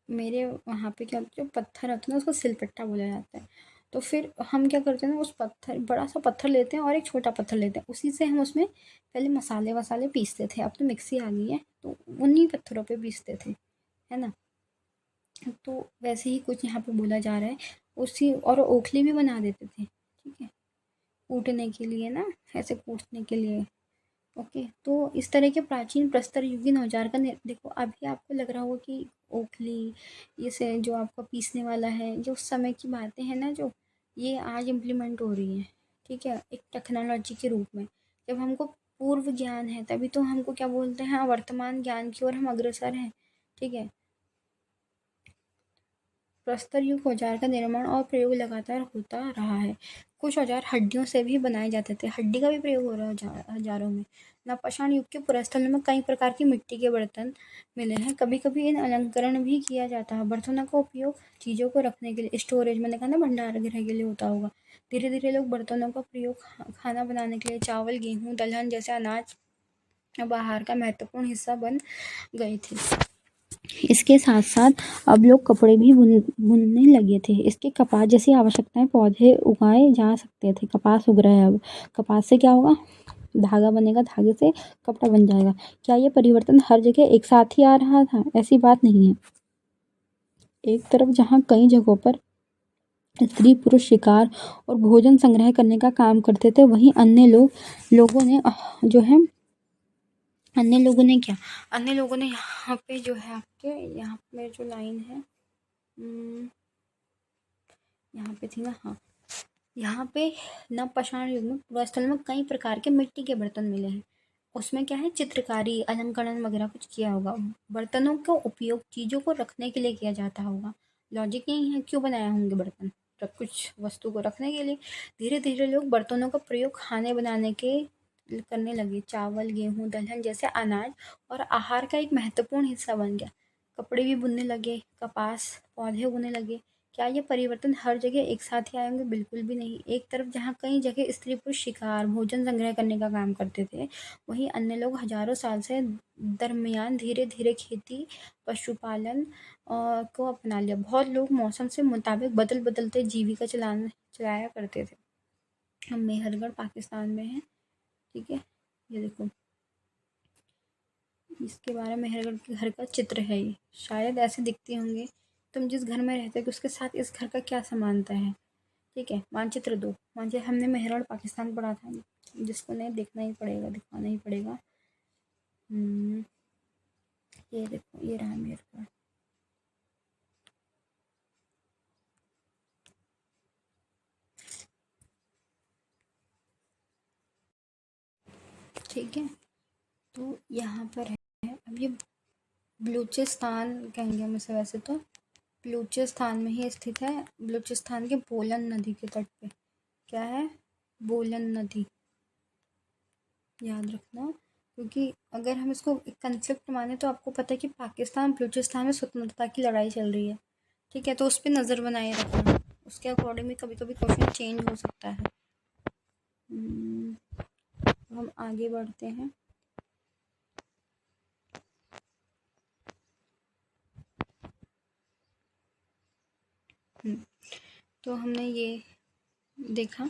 मेरे वहाँ पे क्या होता है, जो पत्थर होता है ना उसको सिलपट्टा बोला जाता है। तो फिर हम क्या करते हैं ना, उस पत्थर बड़ा सा पत्थर लेते हैं और एक छोटा पत्थर लेते हैं, उसी से हम उसमें पहले मसाले वसाले पीसते थे। अब तो मिक्सी आ गई है तो उन्हीं पत्थरों पे पीसते थे, है ना। तो वैसे ही कुछ यहाँ पे बोला जा रहा है। उसी और ओखली भी बना देते थे, ठीक है, कूटने के लिए ना, ऐसे कूटने के लिए। ओके, तो इस तरह के प्राचीन प्रस्तर युगीन औजार का देखो, अभी आपको लग रहा होगा कि ओखली, ये से जो आपका पीसने वाला है, जो उस समय की बातें हैं ना, जो ये आज इम्प्लीमेंट हो रही हैं, ठीक है, एक टेक्नोलॉजी के रूप में। जब हमको पूर्व ज्ञान है तभी तो हमको क्या बोलते हैं, वर्तमान ज्ञान की ओर हम अग्रसर हैं, ठीक है। प्रस्तर युग औजार का निर्माण और प्रयोग लगातार होता रहा है। कुछ औजार हड्डियों से भी बनाए जाते थे, हड्डी का भी प्रयोग हो रहा है औजारों में। नवपाषाण युग के पुरास्थलों में कई प्रकार की मिट्टी के बर्तन मिले हैं। कभी कभी इन अलंकरण भी किया जाता है। बर्तनों का उपयोग चीज़ों को रखने के लिए, स्टोरेज, मैंने कहा ना भंडार गृह के लिए होता होगा। धीरे धीरे लोग बर्तनों का प्रयोग खाना बनाने के लिए, चावल, गेहूँ, दलहन जैसे अनाज अब आहार का महत्वपूर्ण हिस्सा बन गए थे। इसके साथ साथ अब लोग कपड़े भी बुनने लगे थे। इसके कपास जैसी आवश्यकताएं पौधे उगाए जा सकते थे। कपास उग रहा है अब, कपास से क्या होगा, धागा बनेगा, धागे से कपड़ा बन जाएगा। क्या ये परिवर्तन हर जगह एक साथ ही आ रहा था? ऐसी बात नहीं है। एक तरफ जहाँ कई जगहों पर स्त्री पुरुष शिकार और भोजन संग्रह करने का काम करते थे, वहीं अन्य लोगों ने क्या, अन्य लोगों ने यहाँ पे जो है आपके, यहाँ पे मेरी जो लाइन है, यहाँ पे थी ना, हाँ, यहाँ पे नवपाषाण युग में पुरास्थल में कई प्रकार के मिट्टी के बर्तन मिले हैं। उसमें क्या है, चित्रकारी, अलंकरण वगैरह कुछ किया होगा। बर्तनों का उपयोग चीज़ों को रखने के लिए किया जाता होगा। लॉजिक यही है, क्यों बनाए होंगे बर्तन, कुछ वस्तु को रखने के लिए। धीरे धीरे लोग बर्तनों का प्रयोग खाने बनाने के करने लगे। चावल, गेहूँ, दलहन जैसे अनाज और आहार का एक महत्वपूर्ण हिस्सा बन गया। कपड़े भी बुनने लगे, कपास, पौधे उगने लगे। क्या ये परिवर्तन हर जगह एक साथ ही आएंगे? बिल्कुल भी नहीं। एक तरफ जहाँ कई जगह स्त्री पुरुष शिकार, भोजन संग्रह करने का काम करते थे, वहीं अन्य लोग हजारों साल से दरमियान धीरे धीरे खेती, पशुपालन को अपना लिया। बहुत लोग मौसम से मुताबिक बदलते जीविका चलाया करते थे। हम मेहरगढ़ पाकिस्तान में हैं, ठीक है, ये देखो, इसके बारे में मेहरगढ़ के घर का चित्र है। ये शायद ऐसे दिखते होंगे। तुम जिस घर में रहते हो उसके साथ इस घर का क्या समानता है, ठीक है। मानचित्र दो, मानचित्र हमने मेहरगढ़ पाकिस्तान पढ़ा था, जिसको नहीं देखना ही पड़ेगा, दिखाना ही पड़ेगा। ये देखो, ये रहा मेहरगढ़, ठीक है। तो यहाँ पर है, अब ये बलूचिस्तान कहेंगे हम इसे, वैसे तो बलूचिस्तान में ही स्थित है। बलूचिस्तान के बोलन नदी के तट पे, क्या है, बोलन नदी, याद रखना। क्योंकि अगर हम इसको एक कंसेप्ट माने तो आपको पता है कि पाकिस्तान बलूचिस्तान में स्वतंत्रता की लड़ाई चल रही है, ठीक है, तो उस पर नज़र बनाए रखना। उसके अकॉर्डिंग भी कभी कभी क्वेश्चन चेंज हो सकता है। तो हम आगे बढ़ते हैं। तो हमने ये देखा,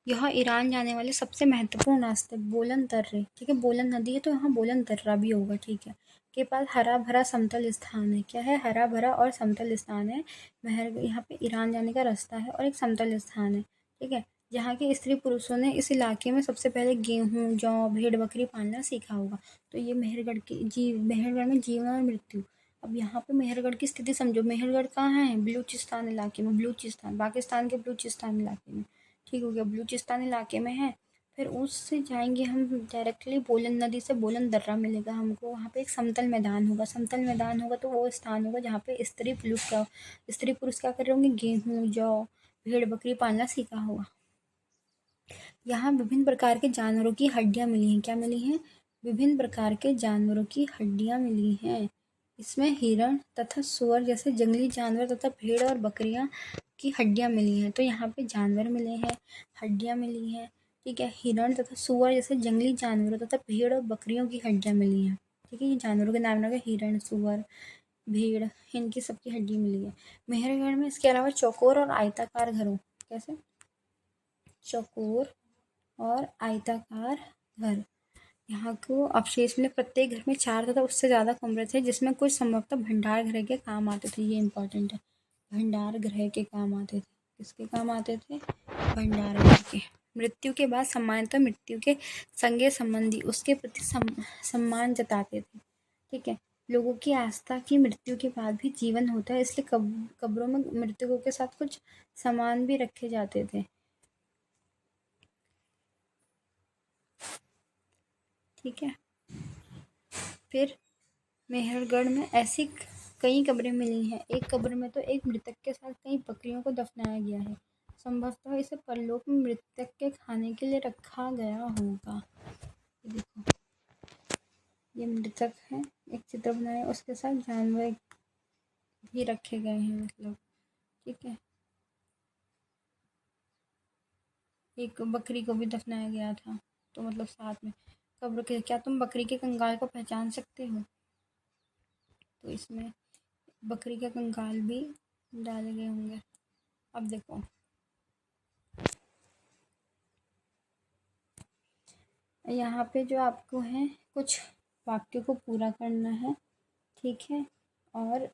यह ईरान जाने वाले सबसे महत्वपूर्ण रास्ते बोलन दर्रे, ठीक है, बोलन नदी है तो यहाँ बोलन दर्रा भी होगा, ठीक है, के पास हरा भरा समतल स्थान है। क्या है? हरा भरा और समतल स्थान है। यहाँ पे ईरान जाने का रास्ता है और एक समतल स्थान है, ठीक है। यहाँ के स्त्री पुरुषों ने इस इलाके में सबसे पहले गेहूँ, जौ, भेड़ बकरी पालना सीखा होगा। तो ये मेहरगढ़ में जीवन और मृत्यु। अब यहाँ पे मेहरगढ़ की स्थिति समझो। मेहरगढ़ कहाँ है? बलूचिस्तान इलाके में, बलूचिस्तान, पाकिस्तान के बलूचिस्तान इलाके में, ठीक हो गया, बलूचिस्तान इलाके में है। फिर उससे जाएंगे हम डायरेक्टली बोलन नदी से बोलन दर्रा मिलेगा हमको। वहाँ पे एक समतल मैदान होगा। समतल मैदान होगा तो वो स्थान होगा जहाँ पे स्त्री पुरुष क्या कर रहे होंगे? गेहूँ, जौ, भेड़ बकरी पालना सीखा होगा। यहाँ विभिन्न प्रकार के जानवरों की हड्डियाँ मिली हैं। क्या मिली हैं? विभिन्न प्रकार के जानवरों की हड्डियाँ मिली हैं। इसमें हिरण तथा सुअर जैसे जंगली जानवर तथा भेड़ और बकरियाँ की हड्डियाँ मिली हैं। तो यहाँ पे जानवर मिले हैं, हड्डियाँ मिली हैं, ठीक है। हिरण तथा सुअर जैसे जंगली जानवरों तथा भेड़ और बकरियों की हड्डियाँ मिली हैं, ठीक है। ये जानवरों के नाम लगे, हिरण, सुअर, भेड़, इनकी सबकी हड्डी मिली है। मेहरगढ़ में इसके अलावा चौकोर और आयताकार घरों, कैसे? चौकोर और आयताकार घर, यहाँ को अवशेष मिले। प्रत्येक घर में 4 तथा उससे ज़्यादा कमरे थे जिसमें कुछ संभवतः भंडार गृह के काम आते थे। ये इंपॉर्टेंट है, भंडार गृह के काम आते थे। किसके काम आते थे? भंडार गृह के। मृत्यु के बाद सामान्यतः मृत्यु के संगे संबंधी उसके प्रति सम्मान जताते थे, ठीक है। लोगों की आस्था की मृत्यु के बाद भी जीवन होता है, इसलिए कब्रों में मृतकों के साथ कुछ सामान भी रखे जाते थे, ठीक है। फिर मेहरगढ़ में ऐसी कई कब्रें मिली हैं। एक कब्र में तो एक मृतक के साथ कई बकरियों को दफनाया गया है। संभवतः इसे परलोक में मृतक के खाने के लिए रखा गया होगा। देखो, ये मृतक है, एक चित्र बनाया, उसके साथ जानवर भी रखे गए हैं, मतलब, ठीक है। एक बकरी को भी दफनाया गया था, तो मतलब साथ में कब्र के। क्या तुम बकरी के कंकाल को पहचान सकते हो? तो इसमें बकरी के कंकाल भी डाले गए होंगे। अब देखो, यहाँ पे जो आपको है कुछ वाक्यों को पूरा करना है, ठीक है। और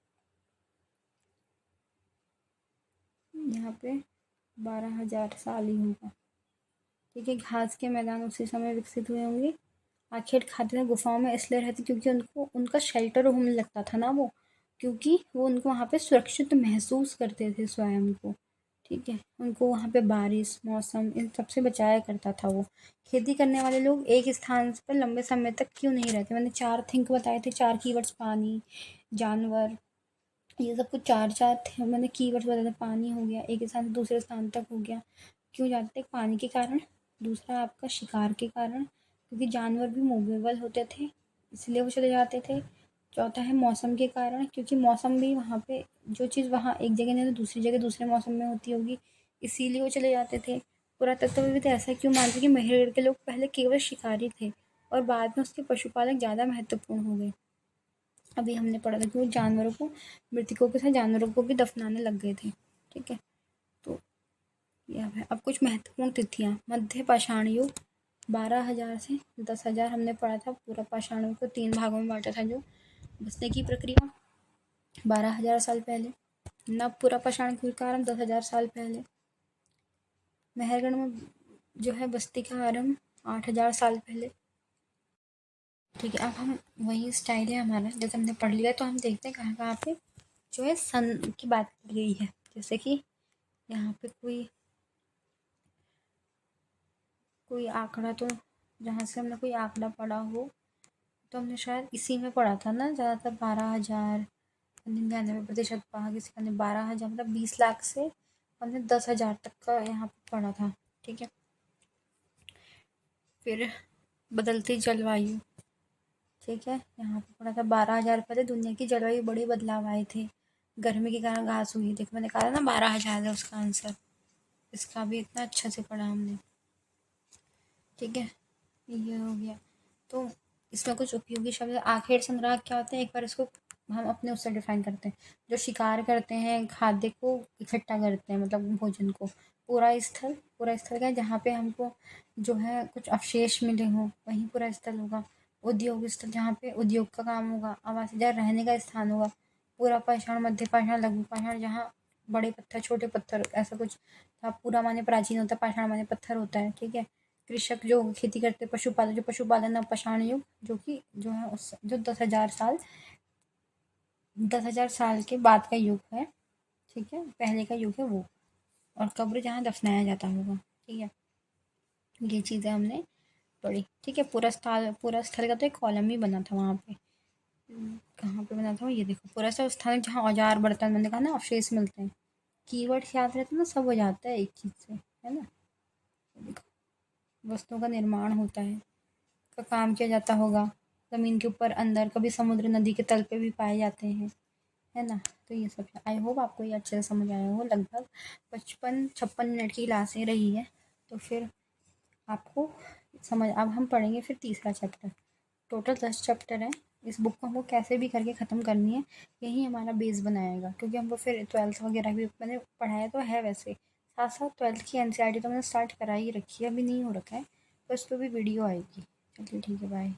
यहाँ पे 12,000 साल ही होगा, ठीक है। घास के मैदान उसी समय विकसित हुए होंगे। आखिर खाते थे गुफाओं में इसलिए रहते क्योंकि उनको उनका शेल्टर होने लगता था ना वो, क्योंकि वो उनको वहाँ पे सुरक्षित महसूस करते थे स्वयं को, ठीक है। उनको वहाँ पे बारिश, मौसम, इन सब से बचाया करता था वो। खेती करने वाले लोग एक स्थान पर लंबे समय तक क्यों नहीं रहते? मैंने 4 थिंक बताए थे, 4 कीवर्ड्स, पानी, जानवर, ये सब कुछ 4 थे मैंने कीवर्ड्स बताए थे। पानी हो गया, एक स्थान से दूसरे स्थान तक हो गया। क्यों जाते थे? पानी के कारण। दूसरा आपका शिकार के कारण, क्योंकि जानवर भी मूवेबल होते थे इसलिए वो चले जाते थे। चौथा है मौसम के कारण, क्योंकि मौसम भी वहाँ पे जो चीज़ वहाँ एक जगह नहीं तो दूसरी जगह दूसरे मौसम में होती होगी, इसीलिए वो चले जाते थे। पुरातत्वविद ऐसा क्यों मानते कि मेहरगढ़ के लोग पहले केवल शिकारी थे और बाद में उसके पशुपालक ज़्यादा महत्वपूर्ण हो गए? अभी हमने पढ़ा था कि वो जानवरों को, मृतकों के साथ जानवरों को भी दफनाने लग गए थे, ठीक है। तो यह है। अब कुछ महत्वपूर्ण तिथियाँ। मध्य पाषाण युग 12,000 से 10,000 हमने पढ़ा था। पूरा पाषाण युग को 3 भागों में बांटा था। जो बसने की प्रक्रिया 12,000 साल पहले, नव पूरा पाषाण युग का आरंभ 10,000 साल पहले, मेहरगढ़ में जो है बस्ती का आरंभ 8,000 साल पहले, ठीक है। अब हम वही स्टाइल है हमारा, जैसे हमने पढ़ लिया तो हम देखते हैं कहाँ कहाँ पे जो है सन की बात की गई है। जैसे कि यहाँ पे कोई आंकड़ा, तो जहाँ से हमने कोई आंकड़ा पढ़ा हो तो हमने शायद इसी में पढ़ा था ना ज़्यादातर। 12,000, 99% पढ़ा, किसी का ने 12,000 मतलब 20 लाख से हमने 10,000 तक का यहाँ पे पढ़ा था, ठीक है। फिर बदलती जलवायु, ठीक है, यहाँ पे पढ़ा था 12,000 पहले दुनिया की जलवायु बड़े बदलाव आए थे। गर्मी के कारण घास हुई। देखो मैंने कहा था ना 12,000 है उसका आंसर। इसका भी इतना अच्छा से पढ़ा हमने, ठीक है। ये हो गया। तो इसमें कुछ उपयोगी शब्द, आखेट संग्राहक क्या होते हैं, एक बार इसको हम अपने उससे डिफाइन करते हैं। जो शिकार करते हैं, खाद्य को इकट्ठा करते हैं, मतलब भोजन को। पूरा स्थल क्या है, जहाँ पे हमको जो है कुछ अवशेष मिले हों, वहीं पूरा स्थल होगा। उद्योग स्थल, जहाँ पे उद्योग का काम होगा। आवास, जहाँ रहने का स्थान होगा। पूरा पाषाण, मध्य पाषाण, लघु पाषाण, जहाँ बड़े पत्थर, छोटे पत्थर, ऐसा कुछ। पूरा माने प्राचीन होता है, पाषाण माने पत्थर होता है, ठीक है। कृषक जो खेती करते, पशुपालन, जो पशुपालन अब पाषाण युग, जो कि जो है उस जो 10,000 साल के बाद का युग है, ठीक है, पहले का युग है वो। और कब्र जहाँ दफनाया जाता होगा, ठीक है। ये चीज़ें हमने पढ़ी, ठीक है। पूरा स्थल का तो एक कॉलम ही बना था वहाँ पे। कहाँ पे बना था, ये देखो, पूरा सा स्थान जहाँ औजार बर्तन, मैंने कहा ना अवशेष मिलते हैं। कीवर्ड याद रहते ना, सब हो जाता है एक चीज़ से, है ना। देखो, वस्तुओं का निर्माण होता है, का काम किया जाता होगा, ज़मीन के ऊपर, अंदर, कभी समुद्र, नदी के तल पे भी पाए जाते हैं, है ना। तो ये सब, आई होप आपको ये अच्छे से समझ आया हो। लगभग 55-56 मिनट की क्लासें रही है, तो फिर आपको समझ, अब हम पढ़ेंगे फिर तीसरा चैप्टर। टोटल 10 चैप्टर है। इस बुक को हमको कैसे भी करके ख़त्म करनी है, यही हमारा बेस बनाएगा, क्योंकि हमको फिर 12th वगैरह भी मैंने पढ़ाया तो है वैसे, साथ साथ 12th की एनसीईआरटी तो मैंने स्टार्ट करा ही रखी है, अभी नहीं हो रखा है, बस तो भी वीडियो आएगी। चलिए ठीक है, बाय।